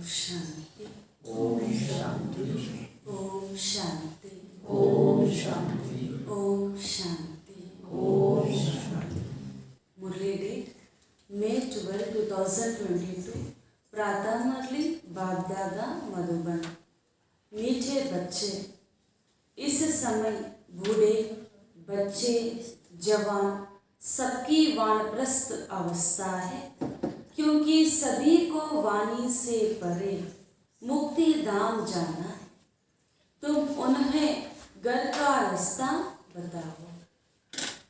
शांति ओम शांति ओम शांति ओम शांति ओम शांति ओम शांति। मुरली date May 12, 2022 प्रातः मुरली बाप दादा मधुबन। मीठे बच्चे, इस समय बूढ़े बच्चे जवान सबकी वानप्रस्थ अवस्था है, क्योंकि सभी को वाणी से परे मुक्ति धाम जाना है। तुम उन्हें घर का रास्ता बताओ।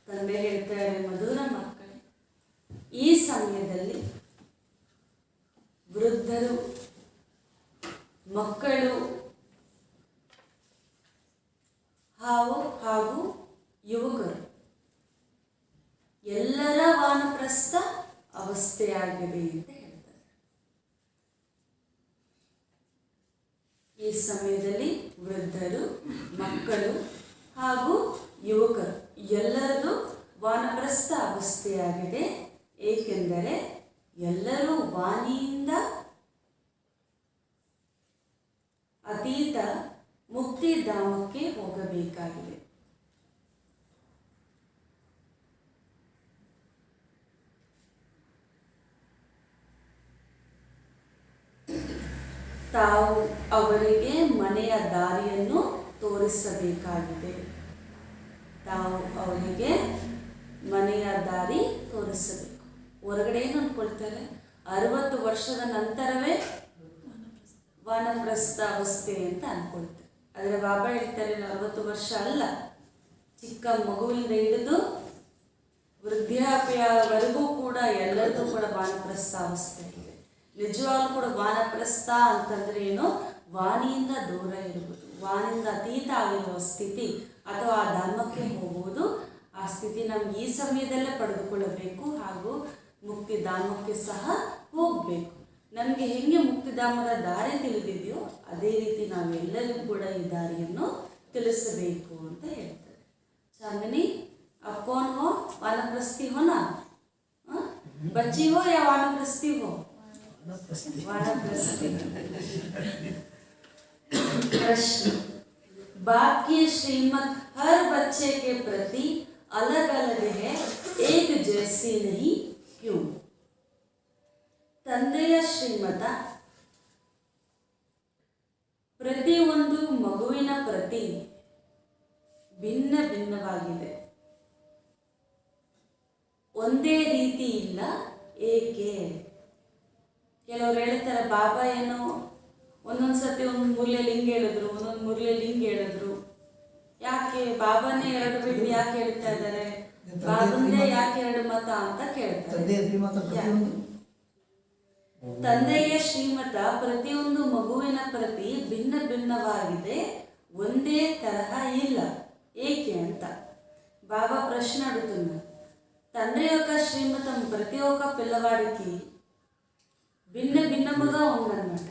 ತಂದೆ ಹೇಳ್ತಾರೆ, ಮಧುರ ಮಕ್ಕಳೇ, ಈ ಸಮಯದಲ್ಲಿ ವೃದ್ಧರು, ಮಕ್ಕಳು ಹಾಗೂ ಯುವಕರು ಎಲ್ಲರ ವಾನಪ್ರಸ್ಥ ಅವಸ್ಥೆಯಾಗಿದೆ ಅಂತ ಹೇಳ್ತಾರೆ. ಈ ಸಮಯದಲ್ಲಿ ವೃದ್ಧರು, ಮಕ್ಕಳು ಹಾಗೂ ಯುವಕರು ಎಲ್ಲರದು ವಾನಪ್ರಸ್ಥ ಅವಸ್ಥೆಯಾಗಿದೆ. ಏಕೆಂದರೆ ಎಲ್ಲರೂ ವಾಣಿಯಿಂದ ಅತೀತ ಮುಕ್ತಿಧಾಮಕ್ಕೆ ಹೋಗಬೇಕಾಗಿದೆ. ತಾವು ಅವರಿಗೆ ಮನೆಯ ದಾರಿಯನ್ನು ತೋರಿಸಬೇಕಾಗಿದೆ. ತಾವು ಅವರಿಗೆ ಮನೆಯ ದಾರಿ ತೋರಿಸಬೇಕು. ಹೊರಗಡೆ ಏನು ಅಂದ್ಕೊಳ್ತಾರೆ, 60 ವರ್ಷದ ನಂತರವೇ ವಾನಪ್ರಸ್ಥ ಅವಸ್ಥೆ ಅಂತ ಅಂದ್ಕೊಳ್ತಾರೆ. ಆದರೆ ಬಾಬಾ ಹೇಳ್ತಾರೆ, 60 ವರ್ಷ ಅಲ್ಲ, ಚಿಕ್ಕ ಮಗುವಿಂದ ಹಿಡಿದು ವೃದ್ಧಾಪ್ಯವರೆಗೂ ಕೂಡ ಎಲ್ಲರಿಗೂ ಕೂಡ ವಾನಪ್ರಸ್ಥ ಅವಸ್ಥೆ ಇದೆ. ನಿಜವಾಗ್ಲೂ ಕೂಡ ವಾನಪ್ರಸ್ಥ ಅಂತಂದ್ರೆ ಏನು? ವಾಣಿಯಿಂದ ದೂರ ಇರುವುದು, ವಾಣಿಯಿಂದ ಅತೀತ ಆಗಿರುವ ಸ್ಥಿತಿ ಅಥವಾ ಆ ಧರ್ಮಕ್ಕೆ ಹೋಗುವುದು. ಆ ಸ್ಥಿತಿ ನಮ್ಗೆ ಈ ಸಮಯದಲ್ಲೇ ಪಡೆದುಕೊಳ್ಳಬೇಕು ಹಾಗೂ ಮುಕ್ತಿಧಾಮಕ್ಕೆ ಸಹ ಹೋಗಬೇಕು. ನಮಗೆ ಹೆಂಗೆ ಮುಕ್ತಿಧಾಮದ ದಾರಿ ತಿಳಿದಿದೆಯೋ ಅದೇ ರೀತಿ ನಾವೆಲ್ಲರಿಗೂ ಕೂಡ ಈ ದಾರಿಯನ್ನು ತಿಳಿಸಬೇಕು ಅಂತ ಹೇಳ್ತಾರೆ. चांदनी, अब कौन हो? वानप्रस्थी हो ना? बच्ची हो या वानप्रस्थी हो? वानप्रस्थी। प्रश्न, बाप की श्रीमत हर बच्चे के प्रति अलग अलग है, एक जैसी नहीं, क्यों? ತಂದೆಯ ಶ್ರೀಮತ ಪ್ರತಿಯೊಂದು ಮಗುವಿನ ಪ್ರತಿ ಭಿನ್ನ ಭಿನ್ನವಾಗಿದೆ, ಒಂದೇ ರೀತಿ ಇಲ್ಲ. ಏಕೆ? ಕೆಲವರು ಹೇಳ್ತಾರೆ, ಬಾಬಾ ಏನು ಒಂದೊಂದ್ಸತಿ ಒಂದು ಮುರ್ಲೆಯಲ್ಲಿ ಹಿಂಗೆ ಹೇಳಿದ್ರು, ಒಂದೊಂದು ಮುರ್ಲೆಯಲ್ಲಿ ಹಿಂಗೆ ಹೇಳಿದ್ರು. ಯಾಕೆ ಬಾಬಾನೇ ಎರಡು ಬಿಟ್ಟು ಯಾಕೆ ಹೇಳ್ತಾ ಇದ್ದಾರೆ? ಬಾಬಂದೇ ಯಾಕೆ ಎರಡು ಮತ ಅಂತ ಕೇಳ್ತಾರೆ. ತಂದೆಯ ಶ್ರೀಮತ ಪ್ರತಿಯೊಂದು ಮಗುವಿನ ಪ್ರತಿ ಭಿನ್ನ ಭಿನ್ನವಾಗಿದೆ, ಒಂದೇ ತರಹ ಇಲ್ಲ. ఏకే అంత బాబా ప్రశ్న అడుగుతున్నారు. తండ్రి యొక్క శ్రీమతం ప్రతి ఒక్క పిల్లవాడికి భిన్న భిన్నముగా ఉందన్నమాట,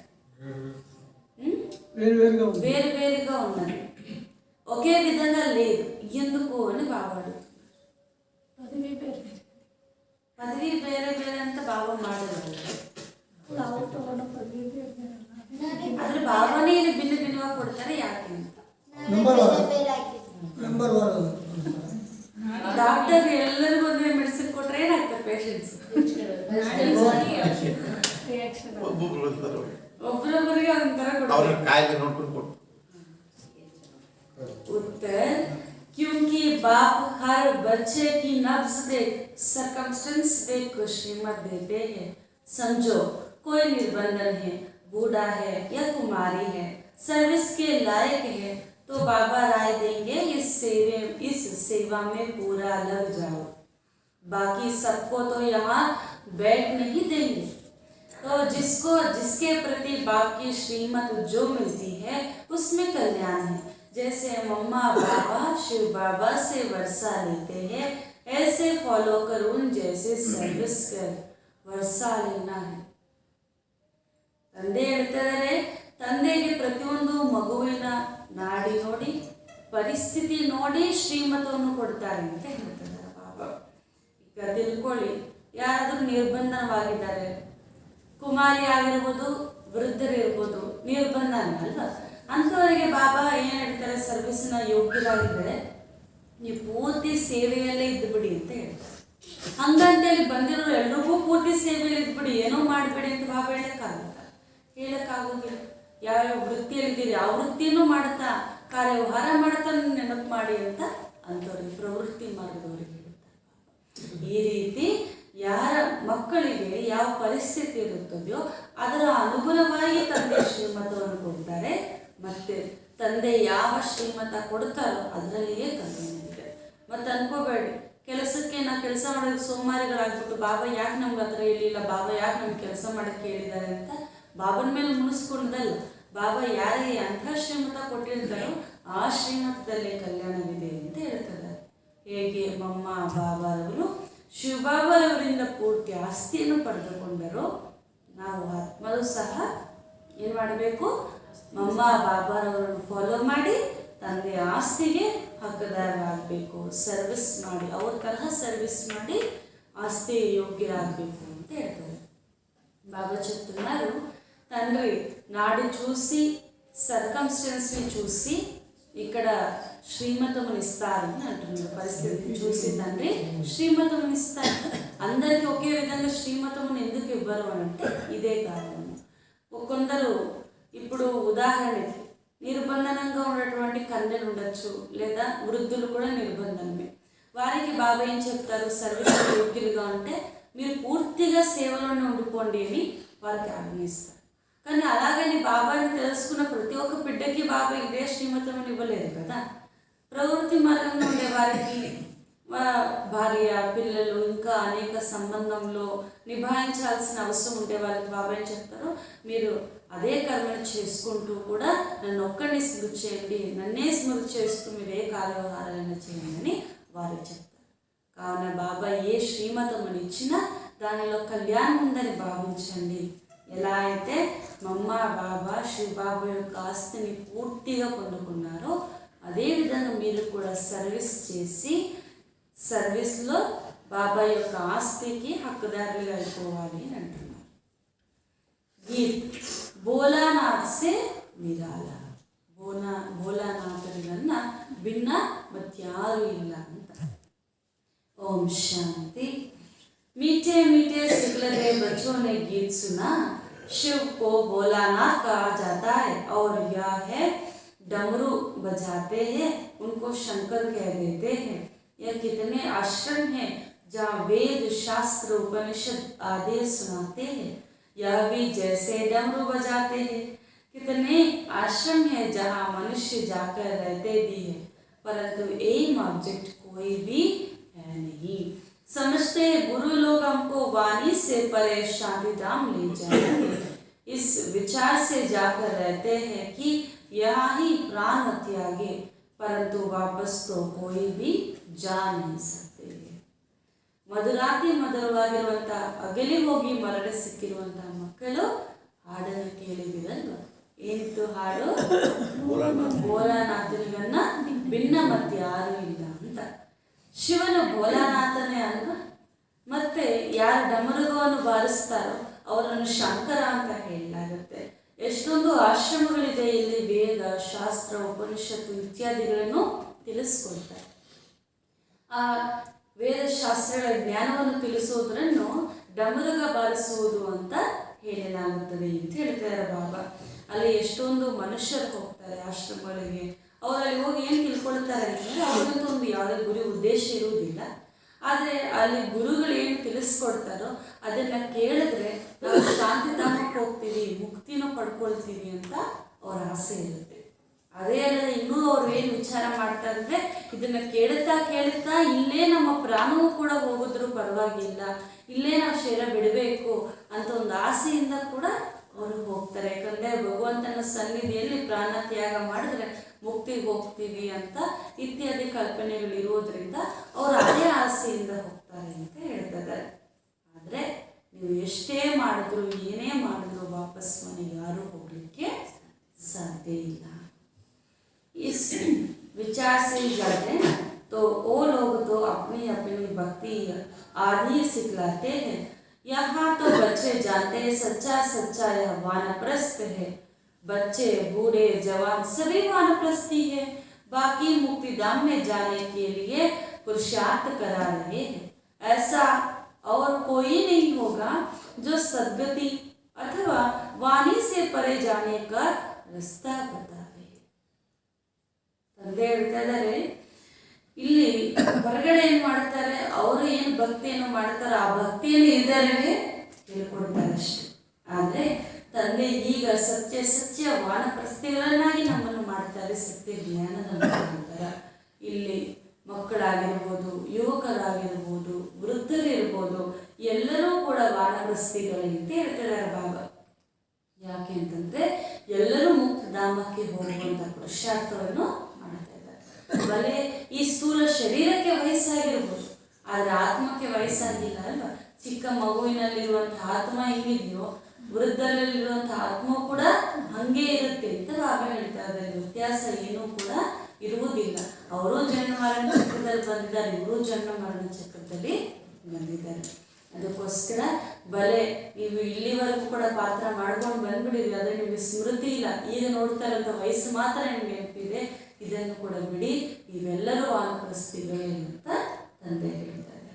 వేరువేరుగా ఉన్నది, ఒకే విధంగా లేదు. ఎందుకు అని బాబా అడుగుతున్నారు. పదవి ಬೇರೆ ಬೇರೆ ಅಂತ ಬಾಬಾ ಮಾಡಿದ್ರು. ಆದ್ರೆ ಬಾಬಾನೇ ಭಿನ್ನ ಭಿನ್ನವಾಗಿ ಕೊಡ್ತಾರೆ. ಯಾಕೆ ಅಂತ ಡಾಕ್ಟರ್ ಎಲ್ಲರಿಗೂ ಒಂದೇ ಮೆಡಿಸಿನ್ ಕೊಟ್ರೆ ಏನಾಗ್ತದೆ? ಪೇಷಂಟ್ಸ್ ಒಬ್ಬರೊಬ್ಬರಿಗೆ ಒಂಥರ ಕೊಡ್ತಾರೆ. उत्तर, क्योंकि बाप हर बच्चे की नब्ज देख, सर्कमस्टेंस देख श्रीमत देते हैं. समझो कोई निर्बंधन है, बूढ़ा है या कुमारी है, सर्विस के लायक है, तो बाबा राय देंगे इस सेवा में पूरा लग जाओ. बाकी सबको तो यहाँ बैठ नहीं देंगे. तो जिसके प्रति बाप की श्रीमत जो मिलती है उसमें कल्याण है. जैसे मम्मा बाबा शिव बाबा से वर्षा लेते हैं, ऐसे फॉलो कर उन जैसे सर्विस कर वर्षा लेना है. ತಂದೆ ಹೇಳ್ತಾರೆ, ತಂದೆಗೆ ಪ್ರತಿಯೊಂದು ಮಗುವಿನ ನಾಡಿ ನೋಡಿ, ಪರಿಸ್ಥಿತಿ ನೋಡಿ ಶ್ರೀಮತವನ್ನು ಕೊಡ್ತಾರೆ ಅಂತ ಹೇಳ್ತಾರೆ ಬಾಬಾ. ಈಗ ತಿಳ್ಕೊಳ್ಳಿ, ಯಾರಾದರೂ ನಿರ್ಬಂಧನವಾಗಿದ್ದಾರೆ, ಕುಮಾರಿ ಆಗಿರ್ಬೋದು, ವೃದ್ಧರಿರ್ಬೋದು, ನಿರ್ಬಂಧನೇ ಅಲ್ವಾ. ಅಂಥವರಿಗೆ ಬಾಬಾ ಏನು ಹೇಳ್ತಾರೆ, ಸರ್ವಿಸ್ನ ಯೋಗ್ಯರಾಗಿದ್ದರೆ ನೀವು ಪೂರ್ತಿ ಸೇವೆಯಲ್ಲೇ ಇದ್ದುಬಿಡಿ ಅಂತ ಹೇಳ್ತಾರೆ. ಹಂಗಂತೇಳಿ ಬಂದಿರೋರು ಎಲ್ರಿಗೂ ಪೂರ್ತಿ ಸೇವೆಯಲ್ಲಿ ಇದ್ಬಿಡಿ, ಏನೋ ಮಾಡಬೇಡಿ ಅಂತ ಬಾಬಾ ಹೇಳೋಕ್ಕಾಗೋದಿಲ್ಲ. ಯಾವ್ಯಾವ ವೃತ್ತಿಯಲ್ಲಿದ್ದೀರಿ ಆ ವೃತ್ತಿನೂ ಮಾಡ್ತಾ ಕಾರ್ಯವ್ಯವಹಾರ ಮಾಡ್ತಾ ನೆನಪು ಮಾಡಿ ಅಂತ ಅಂಥವ್ರಿಗೆ ಪ್ರವೃತ್ತಿ ಮಾಡಿದವರಿಗೆ ಹೇಳ್ತಾರೆ. ಈ ರೀತಿ ಯಾರ ಮಕ್ಕಳಿಗೆ ಯಾವ ಪರಿಸ್ಥಿತಿ ಇರುತ್ತದೆಯೋ ಅದರ ಅನುಗುಣವಾಗಿ ತಂದೆ ಶ್ರೀಮತವನ್ನು ಕೊಡ್ತಾರೆ. ಮತ್ತು ತಂದೆ ಯಾವ ಶ್ರೀಮತ ಕೊಡ್ತಾರೋ ಅದರಲ್ಲಿಯೇ ಕಲ್ಯಾಣ ಇದೆ. ಮತ್ತು ಅನ್ಕೋಬೇಡಿ, ಕೆಲಸಕ್ಕೆ ನಾವು ಕೆಲಸ ಮಾಡೋದಕ್ಕೆ ಸೋಮಾರಿಗಳಾಗ್ಬಿಟ್ಟು ಬಾಬಾ ಯಾಕೆ ನಮ್ಗೆ ಆ ಥರ ಹೇಳಿಲ್ಲ, ಬಾಬಾ ಯಾಕೆ ನಮ್ಗೆ ಕೆಲಸ ಮಾಡೋಕ್ಕೆ ಹೇಳಿದ್ದಾರೆ ಅಂತ ಬಾಬನ ಮೇಲೆ ಮುನಿಸ್ಕೊಂಡಲ್ಲ. ಬಾಬಾ ಯಾರಿಗೆ ಅಂಥ ಶ್ರೀಮತ ಕೊಟ್ಟಿರ್ತಾರೋ ಆ ಶ್ರೀಮತದಲ್ಲೇ ಕಲ್ಯಾಣವಿದೆ ಅಂತ ಹೇಳ್ತಾರೆ. ಹೇಗೆ ಮಮ್ಮ ಬಾಬಾರವರು ಶಿವಬಾಬಾರವರಿಂದ ಪೂರ್ತಿ ಆಸ್ತಿಯನ್ನು ಪಡೆದುಕೊಂಡರೋ ನಾವು ಆತ್ಮರು ಸಹ ಏನು ಮಾಡಬೇಕು, ಮಮ್ಮ ಬಾಬಾರವರನ್ನು ಫಾಲೋ ಮಾಡಿ ತಂದೆಯ ಆಸ್ತಿಗೆ ಹಕ್ಕದಾರರಾಗಬೇಕು. ಸರ್ವಿಸ್ ಮಾಡಿ, ಅವ್ರ ತರಹ ಸರ್ವಿಸ್ ಮಾಡಿ ಆಸ್ತಿ ಯೋಗ್ಯರಾಗಬೇಕು ಅಂತ ಹೇಳ್ತಾರೆ. బాబా చెప్తున్నారు, తండ్రి నాడు చూసి సర్కమ్స్టెన్స్ని చూసి ఇక్కడ శ్రీమతముని ఇస్తారు అని అంటున్నారు. పరిస్థితిని చూసి తండ్రి శ్రీమతముని ఇస్తారు. అందరికీ ఒకే విధంగా శ్రీమతముని ఎందుకు ఇవ్వరు అని అంటే ఇదే కారణం. కొందరు ఇప్పుడు ఉదాహరణకి నిర్బంధనంగా ఉన్నటువంటి కన్యలు ఉండొచ్చు, లేదా వృద్ధులు కూడా నిర్బంధనమే. వారికి బాబా ఏం చెప్తారు, సర్వీస్ యోగ్యులుగా ఉంటే మీరు పూర్తిగా సేవలోనే ఉండిపోండి అని వారికి ఆజ్ఞిస్తారు. కానీ అలాగని బాబాని తెలుసుకున్న ప్రతి ఒక్క బిడ్డకి బాబా ఇదే శ్రీమతం ఇవ్వలేదు కదా. ప్రవృత్తి మార్గంలో ఉండే వారికి భార్య పిల్లలు ఇంకా అనేక సంబంధంలో నిభాయించాల్సిన అవసరం ఉంటే వారికి బాబా ఏం చెప్తారు, మీరు అదే కర్మను చేసుకుంటూ కూడా నన్ను ఒక్కడిని స్మృతి చేయండి, నన్నే స్మృతి చేస్తూ మీరు ఏ కార్యవ్యవహారాలైనా చేయండి అని వారికి చెప్తారు. కావున బాబా ఏ శ్రీమతముని ఇచ్చినా దానిలో కళ్యాణం ఉందని భావించండి. ఎలా అయితే మమ్మ బాబా శివబాబా యొక్క ఆస్తిని పూర్తిగా పొందుకున్నారో అదేవిధంగా మీరు కూడా సర్వీస్ చేసి సర్వీస్లో బాబా యొక్క ఆస్తికి హక్కుదారులుగా అయిపోవాలి అని అంటున్నారు. గీత్ భోలానాథ్ సే నిరాల, ಭೋಲಾನಾಥರಿಗನ್ನ ಭಿನ್ನ ಮತ್ಯಾರೂ ಇಲ್ಲ ಅಂತ. ओम शांति। मीठे मीठे सिखलते बच्चों ने गीत सुना। शिव को भोलानाथ कहा जाता है और यह है डमरू बजाते हैं उनको शंकर कह देते हैं। यह कितने आश्रम हैं जहाँ वेद शास्त्र उपनिषद आदि सुनाते हैं, यह भी जैसे डमरू बजाते हैं। कितने आश्रम हैं जहाँ मनुष्य जाकर रहते भी हैं, परंतु एम ऑब्जेक्ट कोई भी है नहीं। समझते हैं गुरु लोग हमको वाणी से परे शांति धाम ले जाएंगे। इस विचार से जाकर रहते हैं कि यहाँ ही प्राण त्यागे, परंतु वापस तो कोई भी जा नहीं सकते। ಮಧುರಾತಿ ಮಧುರವಾಗಿರುವಂಥ ಅಗಲಿ ಹೋಗಿ ಮರಳಿ ಸಿಕ್ಕಿರುವಂಥ ಮಕ್ಕಳು ಹಾಡನ್ನು ಕೇಳಿದಿರಲ್ವ? ಏನಿತ್ತು ಹಾಡು? ಭೋಲಾನಾಥನಿಗನ್ನ ಭಿನ್ನ ಮತ್ತೆ ಯಾರೂ ಇಲ್ಲ ಅಂತ. ಶಿವನು ಭೋಲಾನಾಥನೇ ಅಲ್ವಾ? ಮತ್ತೆ ಯಾರು ಡಮರುಗವನ್ನು ಬಾರಿಸ್ತಾರೋ ಅವರನ್ನು ಶಂಕರ ಅಂತ ಹೇಳಲಾಗುತ್ತೆ. ಎಷ್ಟೊಂದು ಆಶ್ರಮಗಳಿದೆ ಇಲ್ಲಿ, ವೇದ ಶಾಸ್ತ್ರ ಉಪನಿಷತ್ತು ಇತ್ಯಾದಿಗಳನ್ನು ತಿಳಿಸ್ಕೊಡ್ತಾರೆ. ಆ ವೇದಶಾಸ್ತ್ರಗಳ ಜ್ಞಾನವನ್ನು ತಿಳಿಸೋದ್ರನ್ನು ಡಮರುಗ ಬಾರಿಸುವುದು ಅಂತ ಹೇಳಲಾಗುತ್ತದೆ ಅಂತ ಹೇಳ್ತಾರೆ ಬಾಬಾ. ಅಲ್ಲಿ ಎಷ್ಟೊಂದು ಮನುಷ್ಯರು ಹೋಗ್ತಾರೆ ಆಶ್ರಮಗಳಿಗೆ. ಅವರಲ್ಲಿ ಹೋಗಿ ಏನು ತಿಳ್ಕೊಳ್ತಾರೆ ಅಂತಂದರೆ ಅವ್ರಿಗಂತೂ ಒಂದು ಯಾವುದೇ ಗುರಿ ಉದ್ದೇಶ ಇರುವುದಿಲ್ಲ. ಆದರೆ ಅಲ್ಲಿ ಗುರುಗಳು ಏನು ತಿಳಿಸ್ಕೊಡ್ತಾರೋ ಅದನ್ನು ಕೇಳಿದ್ರೆ ನಾವು ಶಾಂತಿಧಾಮಕ್ಕೆ ಹೋಗ್ತೀವಿ, ಮುಕ್ತಿನೂ ಪಡ್ಕೊಳ್ತೀವಿ ಅಂತ ಅವ್ರ ಆಸೆ ಇರುತ್ತೆ. ಅದೇ ಅಲ್ಲದೆ ಇನ್ನೂ ಅವ್ರು ಏನು ವಿಚಾರ ಮಾಡ್ತಾರೆ ಅಂದರೆ ಇದನ್ನು ಕೇಳುತ್ತಾ ಇಲ್ಲೇ ನಮ್ಮ ಪ್ರಾಣವೂ ಕೂಡ ಹೋಗಿದ್ರೂ ಪರವಾಗಿಲ್ಲ, ಇಲ್ಲೇ ನಾವು ಶರೀರ ಬಿಡಬೇಕು ಅಂತ ಒಂದು ಆಸೆಯಿಂದ ಕೂಡ ಅವರು ಹೋಗ್ತಾರೆ. ಯಾಕಂದರೆ ಭಗವಂತನ ಸನ್ನಿಧಿಯಲ್ಲಿ ಪ್ರಾಣ ತ್ಯಾಗ ಮಾಡಿದ್ರೆ ಮುಕ್ತಿಗೆ ಹೋಗ್ತೀವಿ ಅಂತ ಇತ್ಯಾದಿ ಕಲ್ಪನೆಗಳು ಇರೋದ್ರಿಂದ ಅವರು ಅದೇ ಆಸೆಯಿಂದ ಹೋಗ್ತಾರೆ ಅಂತ ಹೇಳ್ತಿದ್ದಾರೆ. ಆದರೆ ನೀವು ಎಷ್ಟೇ ಮಾಡಿದ್ರು ಏನೇ ಮಾಡಿದ್ರು ವಾಪಸ್ ಮನೆಗೆ ಯಾರೂ ಹೋಗಲಿಕ್ಕೆ ಸಾಧ್ಯ ಇಲ್ಲ. इस विचार से जाते हैं तो वो लोग तो अपनी अपनी भक्ति आदि सिखलाते हैं। यहाँ तो बच्चे जानते हैं सच्चा सच्चा यह वानप्रस्थ है। बच्चे बूढ़े जवान सभी वानप्रस्थी है। बाकी मुक्तिधाम में जाने के लिए पुरुषार्थ करा रहे हैं। ऐसा और कोई नहीं होगा जो सद्गति अथवा वाणी से परे जाने का रास्ता बतावे। ತಂದೆ ಹೇಳ್ತಾ ಇದ್ದಾರೆ, ಇಲ್ಲಿ ಹೊರಗಡೆ ಏನ್ ಮಾಡ್ತಾರೆ, ಅವರು ಏನು ಭಕ್ತಿಯನ್ನು ಮಾಡ್ತಾರೆ ಆ ಭಕ್ತಿಯನ್ನು ಇದ್ದವರಿಗೆ ಹೇಳ್ಕೊಡ್ತಾರೆ ಅಷ್ಟೇ. ಆದ್ರೆ ತಂದೆ ಈಗ ಸತ್ಯ ವಾನಪ್ರಸ್ಥಿಗಳನ್ನಾಗಿ ನಮ್ಮನ್ನು ಮಾಡ್ತಾರೆ, ಸತ್ಯ ಜ್ಞಾನದ ಮಾಡ್ತಾರೆ. ಇಲ್ಲಿ ಮಕ್ಕಳಾಗಿರ್ಬೋದು, ಯುವಕರಾಗಿರ್ಬೋದು, ವೃದ್ಧರಿರ್ಬೋದು, ಎಲ್ಲರೂ ಕೂಡ ವಾನಪ್ರಸ್ಥಿಗಳೇ ಅಂತ ಹೇಳ್ತಾರೆ ಬಾಬಾ. ಯಾಕೆ ಅಂತಂದ್ರೆ ಎಲ್ಲರೂ ಮುಕ್ತಧಾಮಕ್ಕೆ ಹೋಗುವಂತ ಪುರುಷಾರ್ಥವನ್ನು ಮಾಡ್ತಾ ಇದ್ದಾರೆ. ಬಲೆ ಈ ಸ್ಥೂಲ ಶರೀರಕ್ಕೆ ವಯಸ್ಸಾಗಿರ್ಬೋದು, ಆದ್ರೆ ಆತ್ಮಕ್ಕೆ ವಯಸ್ಸಾಗಿಲ್ಲ ಅಲ್ವಾ. ಚಿಕ್ಕ ಮಗುವಿನಲ್ಲಿರುವಂತಹ ಆತ್ಮ ಹೆಂಗಿದೆಯೋ ವೃದ್ಧರಲ್ಲಿರುವಂತಹ ಆತ್ಮ ಕೂಡ ಹಂಗೆ ಇರುತ್ತೆ ಅಂತ ಬಾಬಾ ಹೇಳ್ತಾ ಇದ್ದಾರೆ. ವ್ಯತ್ಯಾಸ ಏನೂ ಕೂಡ ಇರುವುದಿಲ್ಲ. ಅವರು ಜನ್ಮ ಮರಣ ಚಕ್ರದಲ್ಲಿ ಬಂದಿದ್ದಾರೆ, ಇವರು ಜನ್ಮ ಮರಣ ಚಕ್ರದಲ್ಲಿ ಬಂದಿದ್ದಾರೆ. ಅದಕ್ಕೋಸ್ಕರ ಬಲೆ ನೀವು ಇಲ್ಲಿವರೆಗೂ ಕೂಡ ಪಾತ್ರ ಮಾಡ್ಕೊಂಡು ಬಂದ್ಬಿಡಿದ್ರಿ, ಆದರೆ ನಿಮಗೆ ಸ್ಮೃತಿ ಇಲ್ಲ. ಈಗ ನೋಡ್ತಾ ಇರೋಂಥ ವಯಸ್ಸು ಮಾತ್ರ ನಿಮ್ಗೆ ನೆನಪಿದೆ. ಇದನ್ನು ಕೂಡ ಬಿಡಿ, ಇವೆಲ್ಲರೂ ವಾನಪ್ರಸ್ಥಿಗಳೇ ಅಂತ ತಂದೆ ಹೇಳ್ತಾರೆ.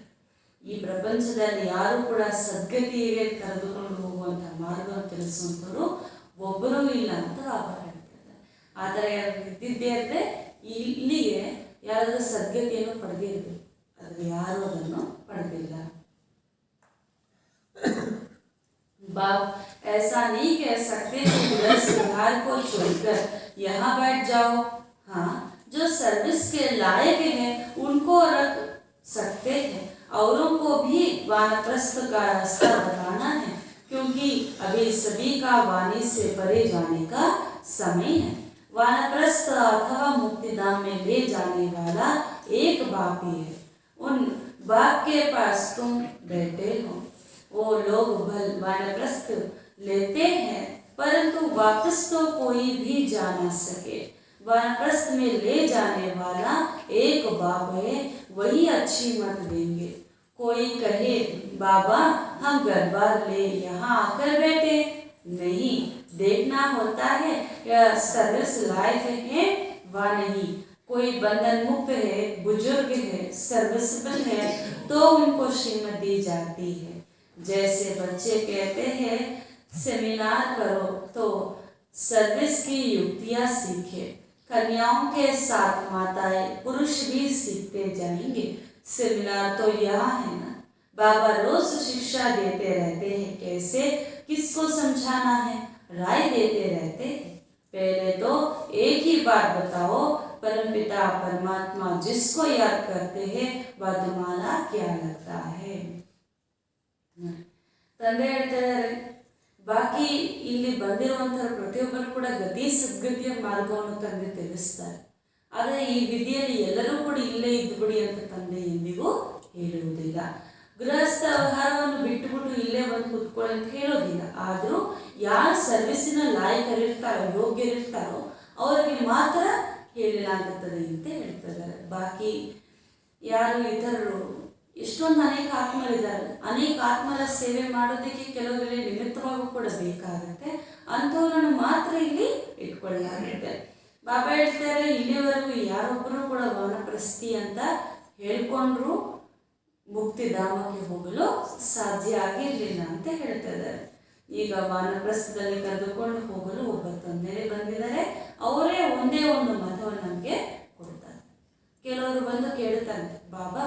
ಈ ಪ್ರಪಂಚದಲ್ಲಿ ಯಾರು ಕೂಡ ಸದ್ಗತಿಗೆ ಕರೆದುಕೊಂಡು ಹೋಗುವಂಥ ಮಾರ್ಗವನ್ನು ತಿಳಿಸುವಂಥವ್ರು ಒಬ್ಬರೂ ಇಲ್ಲ ಅಂತ ಬಾಬಾ ಹೇಳ್ತಾರೆ. ಆ ಥರ ಯಾರು ಇದ್ದಿದ್ದೇ ಅಂದರೆ ಇಲ್ಲಿಗೆ ಯಾರಾದರೂ ಸದ್ಗತಿಯನ್ನು ಪಡೆದಿರಬೇಕು, ಆದರೆ ಯಾರೂ ಅದನ್ನು ಪಡೆದಿಲ್ಲ. बाप ऐसा नहीं कह सकते कि उधर सिंगार को छोड़कर यहाँ बैठ जाओ। हाँ, जो सर्विस के लायक हैं उनको रख सकते हैं, औरों को भी वानप्रस्थ का रास्ता बताना है, क्योंकि अभी सभी का वाणी से परे जाने का समय है। वानप्रस्थ अथवा मुक्तिधाम में ले जाने वाला एक बाप ही है। उन बाप के पास तुम बैठे हो। वो लोग वानप्रस्थ लेते हैं, परंतु वापस तो कोई भी जा न सके। वानप्रस्थ में ले जाने वाला एक बाप है, वही अच्छी मत देंगे। कोई कहे बाबा हम घर बार ले यहाँ आकर बैठे, नहीं, देखना होता है या सर्विस लायक है व नहीं। कोई बंधन मुक्त है, बुजुर्ग है, सर्विसबल है, तो उनको श्रीमत दी जाती है। जैसे बच्चे कहते हैं सेमिनार करो तो सर्विस की युक्तियाँ सीखे। कन्याओं के साथ माताएं पुरुष भी सीखते जाएंगे। सेमिनार तो यह है ना। बाबा रोज शिक्षा देते रहते हैं, कैसे किसको समझाना है राय देते रहते हैं। पहले तो एक ही बात बताओ, परमपिता परमात्मा जिसको याद करते हैं वह तुम्हारा क्या लगता है। ತಂದೆ ಹೇಳ್ತಿದ್ದಾರೆ, ಬಾಕಿ ಇಲ್ಲಿ ಬಂದಿರುವಂತಹ ಪ್ರತಿಯೊಬ್ಬರು ಕೂಡ ಗತಿ ಸದ್ಗತಿಯ ಮಾರ್ಗವನ್ನು ತಂದೆ ತಿಳಿಸ್ತಾರೆ. ಆದರೆ ಈ ವಿಧಿಯಲ್ಲಿ ಎಲ್ಲರೂ ಕೂಡ ಇಲ್ಲೇ ಇದ್ದುಬಿಡಿ ಅಂತ ತಂದೆ ಎಂದಿಗೂ ಹೇಳುವುದಿಲ್ಲ. ಗೃಹಸ್ಥ ವ್ಯವಹಾರವನ್ನು ಬಿಟ್ಟುಬಿಟ್ಟು ಇಲ್ಲೇ ಬಂದು ಕೂತ್ಕೊಳ್ಳಿ ಅಂತ ಹೇಳೋದಿಲ್ಲ. ಆದರೂ ಯಾರು ಸರ್ವಿಸಿನ ಲಾಯಕರಿರ್ತಾರೋ ಯೋಗ್ಯರಿರ್ತಾರೋ ಅವರಿಗೆ ಮಾತ್ರ ಹೇಳಿಲಾಗುತ್ತದೆ ಅಂತ ಹೇಳ್ತಿದ್ದಾರೆ. ಬಾಕಿ ಯಾರು ಇತರರು ಎಷ್ಟೊಂದು ಅನೇಕ ಆತ್ಮರಿದ್ದಾರೆ, ಅನೇಕ ಆತ್ಮರ ಸೇವೆ ಮಾಡೋದಕ್ಕೆ ಕೆಲವರಲ್ಲಿ ನಿಮಿತ್ತವಾಗೂ ಕೂಡ ಬೇಕಾಗುತ್ತೆ. ಅಂಥವ್ರನ್ನು ಮಾತ್ರ ಇಲ್ಲಿ ಇಟ್ಕೊಳ್ಳಲಾಗುತ್ತೆ. ಬಾಬಾ ಹೇಳ್ತಾರೆ, ಇಲ್ಲಿವರೆಗೂ ಯಾರೊಬ್ಬರು ಕೂಡ ವಾನಪ್ರಸ್ಥಿ ಅಂತ ಹೇಳ್ಕೊಂಡ್ರು ಮುಕ್ತಿಧಾಮಕ್ಕೆ ಹೋಗಲು ಸಾಧ್ಯ ಆಗಿರಲಿಲ್ಲ ಅಂತ ಹೇಳ್ತಿದ್ದಾರೆ. ಈಗ ವಾನಪ್ರಸ್ಥದಲ್ಲಿ ಕರೆದುಕೊಂಡು ಹೋಗಲು ಒಬ್ಬ ತಂದೆಯೇ ಬಂದಿದ್ದಾರೆ. ಅವರೇ ಒಂದೇ ಒಂದು ಮತವನ್ನು ನಮಗೆ ಕೊಡ್ತಾರೆ. ಕೆಲವರು ಬಂದು ಕೇಳ್ತಾರೆ, ಬಾಬಾ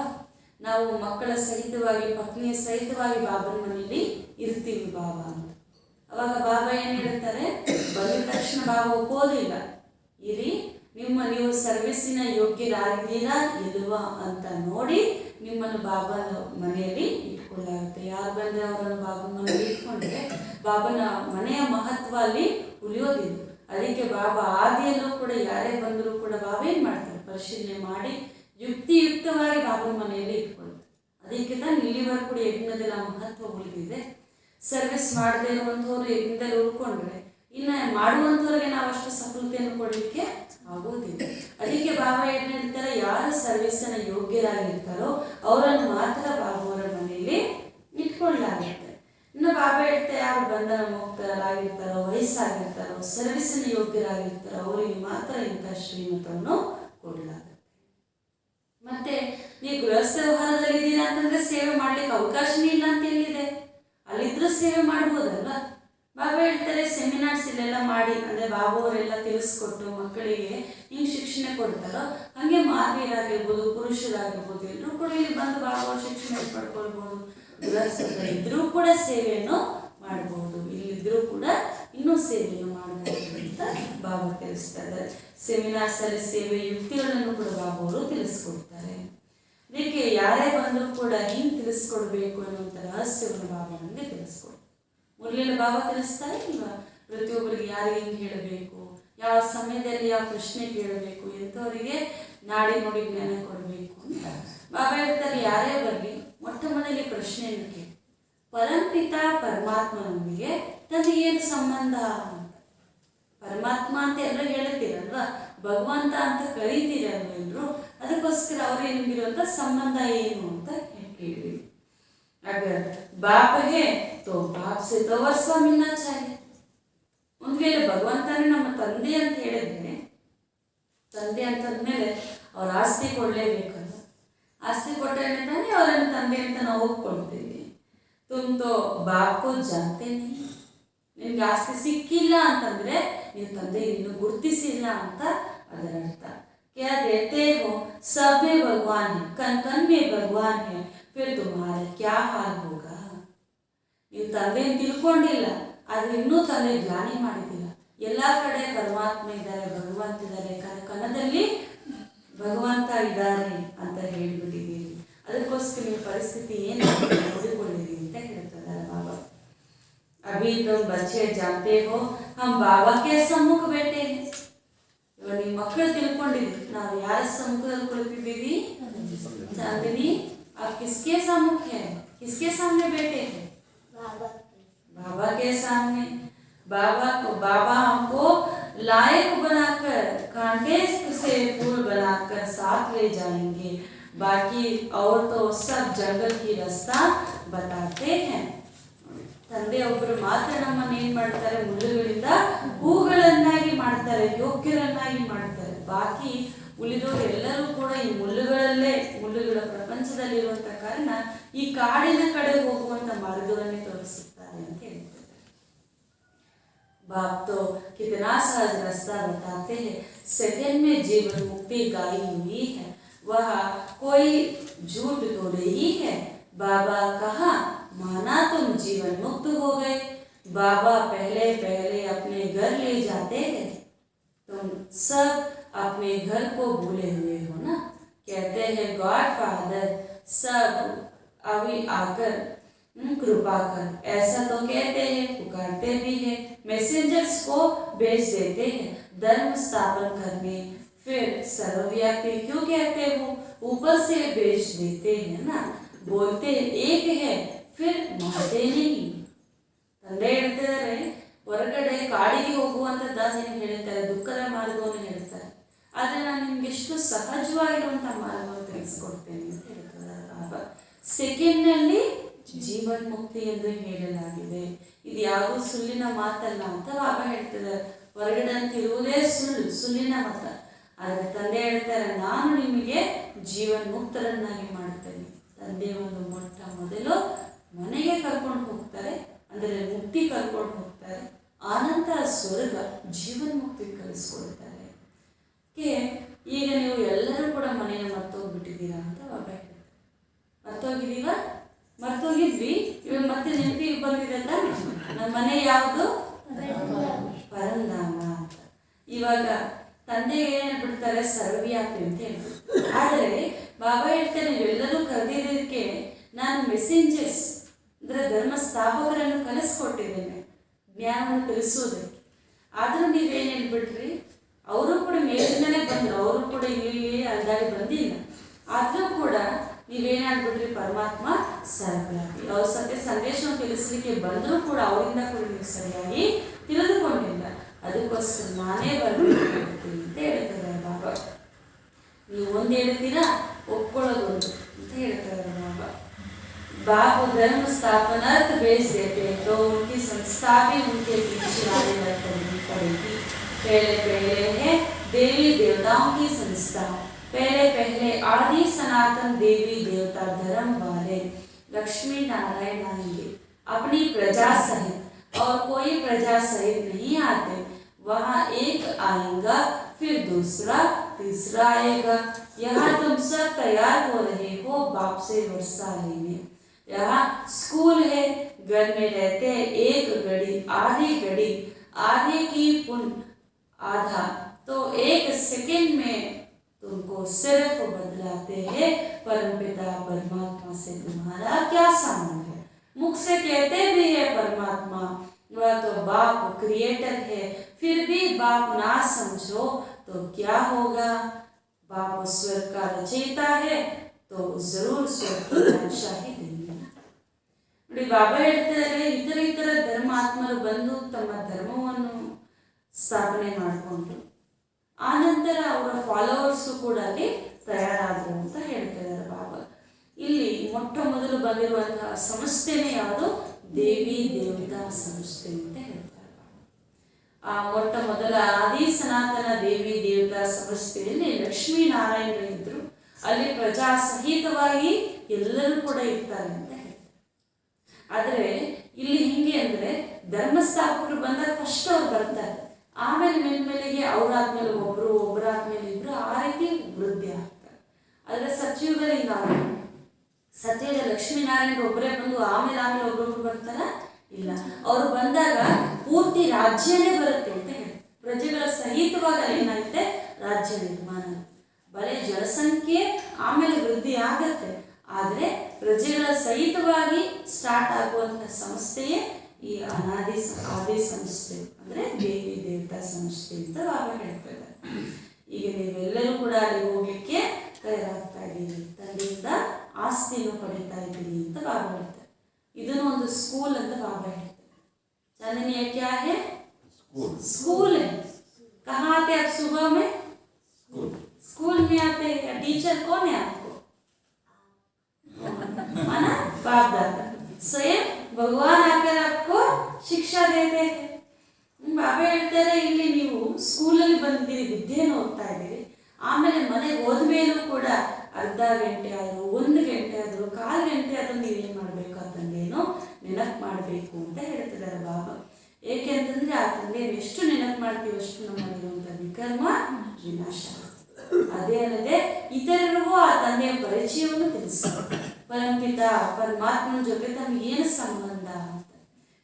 ನಾವು ಮಕ್ಕಳ ಸಹಿತವಾಗಿ ಪತ್ನಿಯ ಸಹಿತವಾಗಿ ಬಾಬನ ಮನೆಯಲ್ಲಿ ಇರ್ತೀವಿ ಬಾಬಾ ಅಂತ. ಅವಾಗ ಬಾಬಾ ಏನು ಹೇಳ್ತಾರೆ, ಬಂದ ತಕ್ಷಣ ಬಾಬಾ ಒಪ್ಪೋದಿಲ್ಲ. ಇರಿ, ನೀವು ಸರ್ವಿಸಿನ ಯೋಗ್ಯರಾಗಿದ್ದೀರಾ ಇಲ್ವಾ ಅಂತ ನೋಡಿ ನಿಮ್ಮನ್ನು ಬಾಬನ ಮನೆಯಲ್ಲಿ ಇಟ್ಕೊಳ್ಳಾಗುತ್ತೆ. ಯಾರು ಬಂದರೆ ಅವರನ್ನು ಬಾಬನ ಮನೆಯಲ್ಲಿ ಇಟ್ಕೊಂಡ್ರೆ ಬಾಬನ ಮನೆಯ ಮಹತ್ವ ಅಲ್ಲಿ ಉಳಿಯೋದಿಲ್ಲ. ಅದಕ್ಕೆ ಬಾಬಾ ಆದಿಯಲ್ಲೂ ಕೂಡ ಯಾರೇ ಬಂದರೂ ಕೂಡ ಬಾಬಾ ಏನು ಮಾಡ್ತಾರೆ, ಪರಿಶೀಲನೆ ಮಾಡಿ ಯುಕ್ತಿಯುಕ್ತವಾಗಿ ಬಾಬನ ಮನೆಯಲ್ಲಿ ಇಟ್ಕೊಳ್ತಾರೆ. ಅದಕ್ಕೆ ತಾನು ಇಲ್ಲಿವರೆಗೂ ಕೂಡ ಯಜ್ಞದಲ್ಲ ಮಹತ್ವ ಉಳಿದಿದೆ. ಸರ್ವಿಸ್ ಮಾಡದೇ ಇರುವಂಥವ್ರು ಯಜ್ಞದಲ್ಲಿ ಉಳ್ಕೊಂಡ್ರೆ ಇನ್ನು ಮಾಡುವಂಥವ್ರಿಗೆ ನಾವು ಅಷ್ಟು ಸಫಲತೆಯನ್ನು ಕೊಡಲಿಕ್ಕೆ ಆಗೋದಿಲ್ಲ. ಅದಕ್ಕೆ ಬಾಬಾ ಏನು ಹೇಳ್ತಾರೆ, ಯಾರು ಸರ್ವಿಸನ್ನು ಯೋಗ್ಯರಾಗಿರ್ತಾರೋ ಅವರನ್ನು ಮಾತ್ರ ಬಾಬುವರ ಮನೆಯಲ್ಲಿ ಇಟ್ಕೊಳ್ಳಲಾಗುತ್ತೆ. ಯಾರು ಬಂಧನ ಮುಕ್ತರಾಗಿರ್ತಾರೋ, ವಯಸ್ಸಾಗಿರ್ತಾರೋ, ಸರ್ವಿಸಿನ ಯೋಗ್ಯರಾಗಿರ್ತಾರೋ ಅವರಿಗೆ ಮಾತ್ರ ಇಂಥ ಶ್ರೀಮತವನ್ನು ಕೊಡಲಾಗುತ್ತೆ. ಮತ್ತೆ ನೀವು ಗೃಹಸ್ಥ ವ್ಯವಹಾರದಲ್ಲಿದ್ದೀರಾ ಅಂತಂದ್ರೆ ಸೇವೆ ಮಾಡ್ಲಿಕ್ಕೆ ಅವಕಾಶನೇ ಇಲ್ಲ ಅಂತ ಎಲ್ಲಿದೆ? ಅಲ್ಲಿದ್ರೂ ಸೇವೆ ಮಾಡ್ಬೋದಲ್ಲ. ಬಾಬಾ ಹೇಳ್ತಾರೆ ಸೆಮಿನಾರ್ಸ್ ಇಲ್ಲೆಲ್ಲ ಮಾಡಿ, ಅಂದರೆ ಬಾಬಾ ಅವರೆಲ್ಲ ತಿಳಿಸ್ಕೊಟ್ಟು ಮಕ್ಕಳಿಗೆ ಹಿಂಗೆ ಶಿಕ್ಷಣ ಕೊಡ್ತಾರೋ ಹಾಗೆ ಮಾತೆಯರಾಗಿರ್ಬೋದು, ಪುರುಷರಾಗಿರ್ಬೋದು ಎಲ್ಲರೂ ಕೂಡ ಇಲ್ಲಿ ಬಂದು ಬಾಬಾ ಅವ್ರ ಶಿಕ್ಷಣ ಪಡ್ಕೊಳ್ಬೋದು. ಗೃಹಸ್ಥರಿದ್ರೂ ಕೂಡ ಸೇವೆಯನ್ನು ಮಾಡ್ಬೋದು, ಇಲ್ಲಿದ್ರೂ ಕೂಡ ಇನ್ನೂ ಸೇವೆಯನ್ನು ಮಾಡಬಹುದು ಅಂತ ಬಾಬಾ ತಿಳಿಸ್ತಾ ಇದ್ದಾರೆ. ಸೆಮಿನಾರ್ಸ್ ಅಲ್ಲಿ ಸೇವೆ ಯುಕ್ತಿಗಳನ್ನು ಕೂಡ ಬಾಬಾ ಅವರು ತಿಳಿಸ್ಕೊಡ್ತಾರೆ. ಅದಕ್ಕೆ ಯಾರೇ ಬಂದರೂ ಕೂಡ ಹಿಂಗೆ ತಿಳಿಸ್ಕೊಡ್ಬೇಕು ಅನ್ನುವಂಥ ರಹಸ್ಯವನ್ನು ಬಾಬಾ ನಮಗೆ ತಿಳಿಸ್ಕೊಡ್ತಾರೆ. ಮುರಳಿಯಲ್ಲಿ ಬಾಬಾ ತಿಳಿಸ್ತಾರೆ ಇಲ್ವಾ? ಪ್ರತಿಯೊಬ್ಬರಿಗೆ ಯಾರಿಗೆ ಹಿಂಗೆ ಹೇಳಬೇಕು, ಯಾವ ಸಮಯದಲ್ಲಿ ಯಾವ ಪ್ರಶ್ನೆ ಕೇಳಬೇಕು, ಎಂಥವರಿಗೆ ನಾಡಿ ನೋಡಿ ಜ್ಞಾನ ಕೊಡಬೇಕು ಅಂತ ಬಾಬಾ ಹೇಳ್ತಾರೆ. ಯಾರೇ ಬರಲಿ ಮೊಟ್ಟ ಮೊದಲೇ ಪ್ರಶ್ನೆಯನ್ನು ಕೇಳಿ, ಪರಂಪಿತ ಪರಮಾತ್ಮನೊಂದಿಗೆ ತನಗೆ ಏನು ಸಂಬಂಧ ಅಂತ. ಪರಮಾತ್ಮ ಅಂತ ಎಲ್ಲರೂ ಹೇಳ್ತೀರಲ್ವಾ, ಭಗವಂತ ಅಂತ ಕರೀತೀರಲ್ವ ಎಲ್ಲರೂ, ಅದಕ್ಕೋಸ್ಕರ ಅವ್ರು ಏನಿರುವಂಥ ಸಂಬಂಧ ಏನು ಅಂತ ಕೇಳಿ. अगर बाप है तो बाप से तो वर्ष मिलना चाहिए. ಒಂದು ವೇಳೆ ಭಗವಂತನೇ ನಮ್ಮ ತಂದೆ ಅಂತ ಹೇಳಿದ್ರೆ, ತಂದೆ ಅಂತಂದ್ಮೇಲೆ ಅವ್ರ ಆಸ್ತಿ ಕೊಡಲೇಬೇಕಲ್ಲ. ಆಸ್ತಿ ಕೊಟ್ಟರೆ ತಾನೇ ಅವರನ್ನು ತಂದೆ ಅಂತ ನಾವು ಒಪ್ಕೊಳ್ತೀವಿ. ತುಮ್ತೋ ಬಾಪು ಜಾನ್ತೆ ನೀ, ನಿಮ್ಗೆ ಆಸ್ತಿ ಸಿಕ್ಕಿಲ್ಲ ಅಂತಂದ್ರೆ ನೀವು ತಂದೆ ಇನ್ನು ಗುರುತಿಸಿಲ್ಲ ಅಂತ ಅದರ ಅರ್ಥ. क्या देते हो सब में भगवान है, कन कन में भगवान है, फिर तुम्हारा क्या हाल होगा. ನೀವು ತಂದೆ ತಿಳ್ಕೊಂಡಿಲ್ಲ, ಆದ್ರೆ ಇನ್ನೂ ತಂದೆ ಜ್ಞಾನಿ ಮಾಡಿದ್ದೀರ. ಎಲ್ಲ ಕಡೆ ಪರಮಾತ್ಮ ಇದ್ದಾರೆ, ಭಗವಂತ ಇದ್ದಾರೆ, ಕನದಲ್ಲಿ ಭಗವಂತ ಇದ್ದಾರೆ ಅಂತ ಹೇಳಿಬಿಟ್ಟಿದ್ದೀರಿ. ಅದಕ್ಕೋಸ್ಕರ ನಿಮ್ಮ ಪರಿಸ್ಥಿತಿ ಏನು ನೋಡಿಕೊಂಡಿರಿ ಅಂತ ಹೇಳ್ತಾರೆ ಬಾಬಾ. अभी तुम बच्चे जानते हो हम बाबा के सम्मुख बैठे हैं. ಇವಾಗ ನಿಮ್ಮ ಮಕ್ಕಳು ತಿಳ್ಕೊಂಡಿದ್ವಿ ನಾವು ಯಾರ ಸಮ್ಮುಖದಲ್ಲಿ ಕುಳಿತಿದ್ದೀವಿ? चांदनी आप किसके सम्मुख है, किसके सामने बैठे हैं? बाबा के सामने. बाबा हमको लायक बनाकर कांटे से फूल बनाकर साथ ले जाएंगे, बाकी और तो सब जंगल की रास्ता बताते हैं. ತಂದೆ ಒಬ್ಬರು ಮಾತ್ರ ನಮ್ಮನ್ನು ಏನ್ ಮಾಡ್ತಾರೆ? ಮುಳ್ಳುಗಳಿಂದ ಹೂಗಳನ್ನಾಗಿ ಮಾಡ್ತಾರೆ, ಯೋಗ್ಯರನ್ನಾಗಿ ಮಾಡ್ತಾರೆ. ಬಾಕಿ ಉಳಿದವರು ಎಲ್ಲರೂ ಕೂಡ ಈ ಮುಳ್ಳುಗಳ ಪ್ರಪಂಚದಲ್ಲಿರುವಂತ ಕಾರಣ ಈ ಕಾಡಿನ ಕಡೆ ಹೋಗುವಂತ ಮಾರ್ಗವನ್ನೇ ತೋರಿಸುತ್ತಾರೆ ಅಂತ ಹೇಳ್ತಾರೆ. बाप तो कितना सहज रास्ता बताते हैं, सेकंड में जीवन मुक्ति गाई हुई है, वह कोई झूठ तो नहीं है. बाबा कहा माना तुम जीवन मुक्त हो गए. बाबा पहले अपने घर ले जाते हैं, तुम सब अपने घर को भूले हुए हो ना. कहते हैं गॉड फादर सब अभी आकर कृपा कर, ऐसा तो कहते हैं, पुकारते भी है, मैसेंजर्स को भेज देते हैं धर्म स्थापन करने. फिर सर्वव्यापी क्यों कहते हो? ऊपर से भेज देते हैं ना, बोलते एक है फिर मानते नहीं. ತಂದೆ ಹೇಳ್ತಿದ್ದಾರೆ ಹೊರಗಡೆ ಕಾಡಿಗೆ ಹೋಗುವಂತ ದಾಸೇನು ಹೇಳ್ತಾರೆ, ದುಃಖದ ಮಾರ್ಗವನ್ನು ಹೇಳ್ತಾರೆ, ಆದ್ರೆ ನಾನು ನಿಮ್ಗೆ ಎಷ್ಟು ಸಹಜವಾಗಿರುವಂತಹ ಮಾರ್ಗವನ್ನು ತಿಳಿಸ್ಕೊಡ್ತೇನೆ ಅಂತ ಹೇಳ್ತಾರೆ ಬಾಬಾ. ಸೆಕೆಂಡ್ ನಲ್ಲಿ ಜೀವನ್ ಮುಕ್ತಿ ಎಂದು ಹೇಳಲಾಗಿದೆ. ಇದು ಯಾವುದೂ ಸುಳ್ಳಿನ ಮಾತಲ್ಲ ಅಂತ ಬಾಬಾ ಹೇಳ್ತಿದ್ದಾರೆ. ಹೊರಗಡೆ ಅಂತಿರುವುದೇ ಸುಳ್ಳಿನ ಮಾತ. ಆದ್ರೆ ತಂದೆ ಹೇಳ್ತಾರೆ ನಾನು ನಿಮಗೆ ಜೀವನ್ ಮುಕ್ತರನ್ನಾಗಿ ಮಾಡ್ತೇನೆ. ತಂದೆ ಒಂದು ಮೊಟ್ಟ ಮೊದಲು ಮನೆಗೆ ಕರ್ಕೊಂಡು ಹೋಗ್ತಾರೆ, ಅಂದರೆ ಮುಕ್ತಿ ಕರ್ಕೊಂಡು ಹೋಗ್ತಾರೆ, ಆನಂತರ ಸ್ವರ್ಗ ಜೀವನ್ ಮುಕ್ತಿ ಕಲಿಸ್ಕೊಡ್ತಾರೆ. ಈಗ ನೀವು ಎಲ್ಲರೂ ಕೂಡ ಮನೆಯನ್ನು ಮರ್ತೋಗ್ಬಿಟ್ಟಿದ್ದೀರಾ ಅಂತ ಬಾಬಾ ಹೇಳ್ತಾರೆ. ಮರ್ತೋಗಿದ್ವಿ, ಇವಾಗ ಮತ್ತೆ ನೆನಪಿಗೆ ಬಂದಿರಲ್ಲ ನಮ್ಮ ಮನೆ ಯಾವುದು? ಪರಂಧಾಮ ಅಂತ. ಇವಾಗ ತಂದೆಗೆ ಏನು ಹೇಳ್ಬಿಡ್ತಾರೆ? ಸರ್ವವ್ಯಾಪಿ ಅಂತ ಹೇಳ್ಬಿಡ್ತಾರೆ. ಆದರೆ ಬಾಬಾ ಹೇಳ್ತಾರೆ ನೀವೆಲ್ಲರೂ ಕರೆದಿದ್ದಕ್ಕೆ ನಾನು ಮೆಸೆಂಜರ್ಸ್ ಅಂದರೆ ಧರ್ಮ ಸ್ಥಾಪಕರನ್ನು ಕಲಿಸ್ಕೊಟ್ಟಿದ್ದೇನೆ ಜ್ಞಾನವನ್ನು ತಿಳಿಸೋದಕ್ಕೆ. ಆದರೂ ನೀವೇನು ಹೇಳ್ಬಿಟ್ರಿ? ಅವರು ಕೂಡ ಮೇಲಿಂದಲೇ ಬಂದರು, ಅವರು ಕೂಡ ಇಲ್ಲಿ ಅಲ್ದಾಡಿ ಬಂದಿಲ್ಲ. ಆದರೂ ಕೂಡ ನೀವೇನಾಗ್ಬಿಟ್ರಿ? ಪರಮಾತ್ಮ ಸರ್ವವ್ಯಾಪಿ. ಅವ್ರ ಸತ್ಯ ಸಂದೇಶವನ್ನು ತಿಳಿಸ್ಲಿಕ್ಕೆ ಬಂದರೂ ಕೂಡ ಅವರಿಂದ ಕೂಡ ನೀವು ಸರಿಯಾಗಿ ತಿಳಿದುಕೊಂಡಿಲ್ಲ. ಅದಕ್ಕೋಸ್ಕರ ನಾನೇ ಬರ್ತೀನಿ ಅಂತ ಹೇಳ್ತಾರೆ ಬಾಬಾ. ನೀವು ಒಂದು ಹೇಳ್ತೀರಾ, ಒಪ್ಕೊಳ್ಳೋದೊಂದು ಅಂತ ಹೇಳ್ತಾರೆ ಬಾಬಾ. बाप धर्म स्थापनार्थ भेज देते तो उनकी संस्था भी उनके पीछे आने लगनी पड़ेगी। पहले है देवी देवताओं की संस्था। पहले आदि सनातन देवी देवता धर्म वाले लक्ष्मी नारायण आएंगे अपनी प्रजा सहित, और कोई प्रजा सहित नहीं आते। वहाँ एक आएगा, फिर दूसरा, तीसरा आएगा। यहाँ तुम सब तैयार हो रहे हो बाप से वर्षा लेने। यहाँ स्कूल है, घर में रहते हैं एक घड़ी, आधे की पुण्य आधा, तो एक सेकंड में तुमको सिर्फ बदलाते हैं। परमपिता परमात्मा से तुम्हारा क्या संबंध है? मुख से कहते भी है परमात्मा, वह तो बाप क्रिएटर है, फिर भी बाप ना समझो तो क्या होगा? बाप स्वर्ग का रचयिता है तो जरूर स्वर्ग की बादशाही देंगे ना। ನೋಡಿ ಬಾಬಾ ಹೇಳ್ತಾರೆ, ಇತರ ಧರ್ಮಾತ್ಮರು ಬಂದು ತಮ್ಮ ಧರ್ಮವನ್ನು ಸ್ಥಾಪನೆ ಮಾಡಿಕೊಂಡ್ರು. ಆನಂತರ ಅವರ ಫಾಲೋವರ್ಸು ಕೂಡ ಅಲ್ಲಿ ತಯಾರಾದರು ಅಂತ ಹೇಳ್ತಿದ್ದಾರೆ ಬಾಬಾ. ಇಲ್ಲಿ ಮೊಟ್ಟ ಮೊದಲು ಬಂದಿರುವಂತಹ ಸಂಸ್ಥೆನೇ ಯಾವುದು? ದೇವಿ ದೇವತಾ ಸಂಸ್ಥೆ ಅಂತ ಹೇಳ್ತಾರೆ. ಆ ಮೊಟ್ಟ ಮೊದಲ ಆದಿ ಸನಾತನ ದೇವಿ ದೇವತಾ ಸಂಸ್ಥೆಯಲ್ಲಿ ಲಕ್ಷ್ಮೀನಾರಾಯಣರು ಇದ್ರು. ಅಲ್ಲಿ ಪ್ರಜಾ ಸಹಿತವಾಗಿ ಎಲ್ಲರೂ ಕೂಡ ಇರ್ತಾರೆ ಅಂತ ಹೇಳ್ತಾರೆ. ಆದರೆ ಇಲ್ಲಿ ಹಿಂಗೆ ಅಂದ್ರೆ ಧರ್ಮಸ್ಥಾಪಕರು ಬಂದಾಗ ಫಸ್ಟ್ ಅವ್ರು ಬರ್ತಾರೆ, ಆಮೇಲೆ ಮೇಲ್ಮೇಲೆಗೆ ಅವರಾದ್ಮೇಲೆ ಒಬ್ಬರಾದ್ಮೇಲೆ ಇಬ್ರು, ಆ ರೀತಿ ವೃದ್ಧಿ ಆಗ್ತಾರೆ. ಆದರೆ ಸತ್ಯಯುಗದಲ್ಲಿ ಹಿಂಗಾಗ, ಸತ್ಯಯುಗ ಲಕ್ಷ್ಮೀನಾರಾಯಣ ಒಬ್ಬರೇ ಬಂದು ಆಮೇಲೆ ಒಬ್ಬೊಬ್ರು ಬರ್ತಾರ? ಇಲ್ಲ, ಅವರು ಬಂದಾಗ ಪೂರ್ತಿ ರಾಜ್ಯನೇ ಬರುತ್ತೆ ಅಂತ ಹೇಳಿ ಪ್ರಜೆಗಳ ಸಹಿತವಾಗಿ ಅಲ್ಲಿ ಏನಾಗುತ್ತೆ? ರಾಜ್ಯ ನಿರ್ಮಾಣ. ಬರೀ ಜನಸಂಖ್ಯೆ ಆಮೇಲೆ ವೃದ್ಧಿ ಆಗತ್ತೆ, ಆದರೆ ಪ್ರಜೆಗಳ ಸಹಿತವಾಗಿ ಸ್ಟಾರ್ಟ್ ಆಗುವಂತಹ ಸಂಸ್ಥೆಯೇ ಈ ಆದಿ ಸಂಸ್ಥೆ, ಅಂದರೆ ದೇವಿ ದೇವತಾ ಸಂಸ್ಥೆ ಅಂತ ಬಾಬಾ ಹೇಳ್ತಾರೆ. ಈಗ ನೀವೆಲ್ಲರೂ ಕೂಡ ಅಲ್ಲಿ ಹೋಗ್ಲಿಕ್ಕೆ ತಯಾರಾಗ್ತಾ ಇದ್ದೀರಿ, ತಂದೆಯಿಂದ ಆಸ್ತಿಯನ್ನು ಪಡೀತಾ ಇದ್ದೀರಿ ಅಂತ ಬಾಬಾ ಹೇಳ್ತಾರೆ. ಇದನ್ನು ಒಂದು ಸ್ಕೂಲ್ ಅಂತ ಬಾಬಾ ಹೇಳ್ತಾರೆ. चांदनी क्या है? स्कूल है। कहाँ आते आप सुबह में? स्कूल में आते हैं। टीचर कौन है आपको? माना बाप दादा, स्वयं भगवान आकर आपको शिक्षा देते हैं. ಬಾಬಾ ಹೇಳ್ತಾರೆ, ಇಲ್ಲಿ ನೀವು ಸ್ಕೂಲಲ್ಲಿ ಬಂದಿದ್ದೀರಿ, ವಿದ್ಯೆಯನ್ನು ಓದ್ತಾ ಇದ್ದೀರಿ, ಆಮೇಲೆ ಮನೆಗೆ ಹೋದ್ಮೇಲೂ ಕೂಡ ಅರ್ಧ ಗಂಟೆ ಆದರೂ, 1 ಗಂಟೆ ಆದರೂ, 1/4 ಗಂಟೆ ಆದರೂ ನೀವೇನು ಮಾಡಬೇಕು? ಆ ತಂದೆಯನ್ನು ನೆನಪು ಮಾಡಬೇಕು ಅಂತ ಹೇಳ್ತಿದ್ದಾರೆ ಬಾಬಾ. ಏಕೆ ಅಂತಂದ್ರೆ ಆ ತಂದೆಯನ್ನು ಎಷ್ಟು ನೆನಪು ಮಾಡ್ತೀವಿ ಅಷ್ಟು ನಮ್ಮಲ್ಲಿರುವಂಥ ವಿಕರ್ಮ ವಿನಾಶ. ಅದೇ ಅಲ್ಲದೆ ಇತರರಿಗೂ ಆ ತಂದೆಯ ಪರಿಚಯವನ್ನು ತಿಳಿಸ್ತಾರೆ. ಪರಂಪಿತ ಪರಮಾತ್ಮನ ಜೊತೆ ತಮ್ಗೆ ಏನು ಸಂಬಂಧ ಅಂತ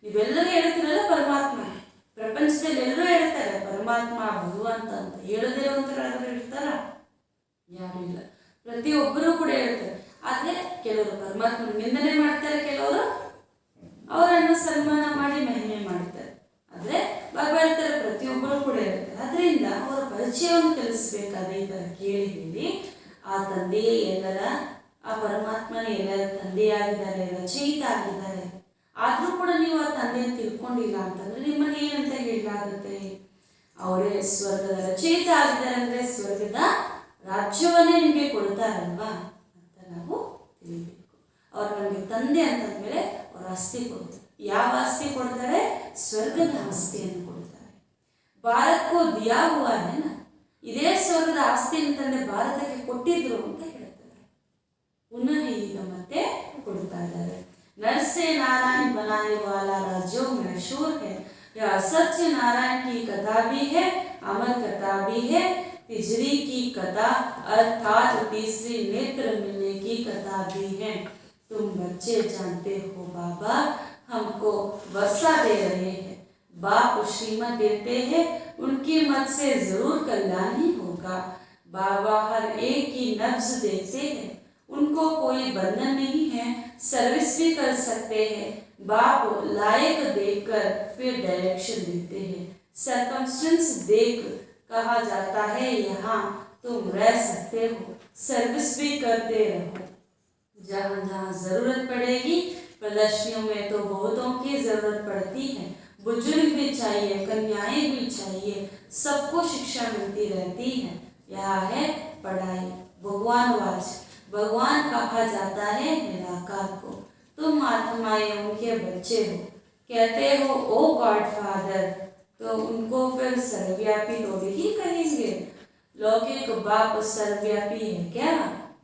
ನೀವೆಲ್ಲರೂ ಹೇಳ್ತೀರಲ್ಲ. ಪರಮಾತ್ಮ ಪ್ರಪಂಚದಲ್ಲಿ ಎಲ್ಲರೂ ಹೇಳ್ತಾರೆ ಪರಮಾತ್ಮ ಭಗವಂತ ಅಂತ. ಹೇಳದೇ ಇರುವಂತರಾದ್ರೂ ಇರ್ತಾರ? ಯಾರು ಇಲ್ಲ. ಪ್ರತಿಯೊಬ್ಬರೂ ಕೂಡ ಹೇಳ್ತಾರೆ. ಆದರೆ ಕೆಲವರು ಪರಮಾತ್ಮನ ನಿಂದನೆ ಮಾಡ್ತಾರೆ, ಕೆಲವರು ಅವರನ್ನು ಸನ್ಮಾನ ಮಾಡಿ ಮಹಿಮೆ ಮಾಡ್ತಾರೆ. ಆದರೆ ಬಾಬಾ ಹೇಳ್ತಾರೆ ಪ್ರತಿಯೊಬ್ಬರು ಕೂಡ ಹೇಳ್ತಾರೆ. ಅದರಿಂದ ಅವರ ಪರಿಚಯವನ್ನು ತಿಳಿಸ್ಬೇಕಾದ್ರೆ ಈ ಥರ ಕೇಳಿ ಹೇಳಿ ಆ ತಂದೆಯೇ ಎಲ್ಲರ, ಆ ಪರಮಾತ್ಮನೇ ಎಲ್ಲರ ತಂದೆಯಾಗಿದ್ದಾರೆ, ರಚಯಿತ ಆಗಿದ್ದಾರೆ. ಆದರೂ ಕೂಡ ನೀವು ಆ ತಂದೆಯನ್ನು ತಿಳ್ಕೊಂಡಿಲ್ಲ ಅಂತಂದ್ರೆ ನಿಮ್ಮನ್ನು ಏನಂತ ಹೇಳಲಾಗುತ್ತೆ? ಅವರೇ ಸ್ವರ್ಗದ ರಚಯಿತ ಆಗಿದ್ದಾರೆ ಅಂದರೆ ಸ್ವರ್ಗದ ರಾಜ್ಯವನ್ನೇ ನಿಮಗೆ ಕೊಡ್ತಾರಲ್ವಾ ಅಂತ ನಾವು ತಿಳಿಬೇಕು. ಅವ್ರು ನಮಗೆ ತಂದೆ ಅಂತಂದ್ಮೇಲೆ ಅವ್ರ ಆಸ್ತಿ ಕೊಡ್ತಾರೆ. ಯಾವ ಆಸ್ತಿ ಕೊಡ್ತಾರೆ? ಸ್ವರ್ಗದ ಆಸ್ತಿಯನ್ನು ಕೊಡ್ತಾರೆ. ಭಾರತಕ್ಕೂ ದಿಯಾ ಹುವಾ ಹೈ ನಾ, ಇದೇ ಸ್ವರ್ಗದ ಆಸ್ತಿಯನ್ನು ತಂದೆ ಭಾರತಕ್ಕೆ ಕೊಟ್ಟಿದ್ರು ಅಂತ ಹೇಳ್ತಾರೆ. ಪುನಃ ಈಗ ಮತ್ತೆ ಕೊಡ್ತಾ ಇದ್ದಾರೆ. नर से नारायण बनाने वाला राज्यों में मशहूर है। यह सत्य नारायण की कथा भी है, अमर कथा भी है, तिजरी की कथा अर्थात तीसरी नेत्र मिलने की कथा भी है। तुम बच्चे जानते हो बाबा हमको वर्षा दे रहे हैं। बाप श्रीमत देते हैं, उनकी मत से जरूर कल्याण ही होगा। बाबा हर एक की नब्ज देखते हैं, उनको कोई बंधन नहीं है, सर्विस भी कर सकते हैं। बाप लायक देखकर फिर डायरेक्शन देते हैं। सर्कमस्टेंस देख कहा जाता है यहाँ तुम रह सकते हो, सर्विस भी करते रहो। जहाँ जहाँ ज़रूरत पड़ेगी, प्रदर्शनियों में तो बहुतों की ज़रूरत पड़ती है। बुजुर्ग भी चाहिए, कन्याएं भी चाहिए, सबको शिक्षा मिलती रहती है। यह है पढ़ाई। भगवान वाच, भगवान कहा जाता है निराकार को, तो तुम आत्माएं उनके बच्चे हो, कहते हो ओ गॉड फादर, तो उनको फिर सर्वव्यापी थोड़ी ही कहेंगे। लौकिक बाप सर्वव्यापी है क्या?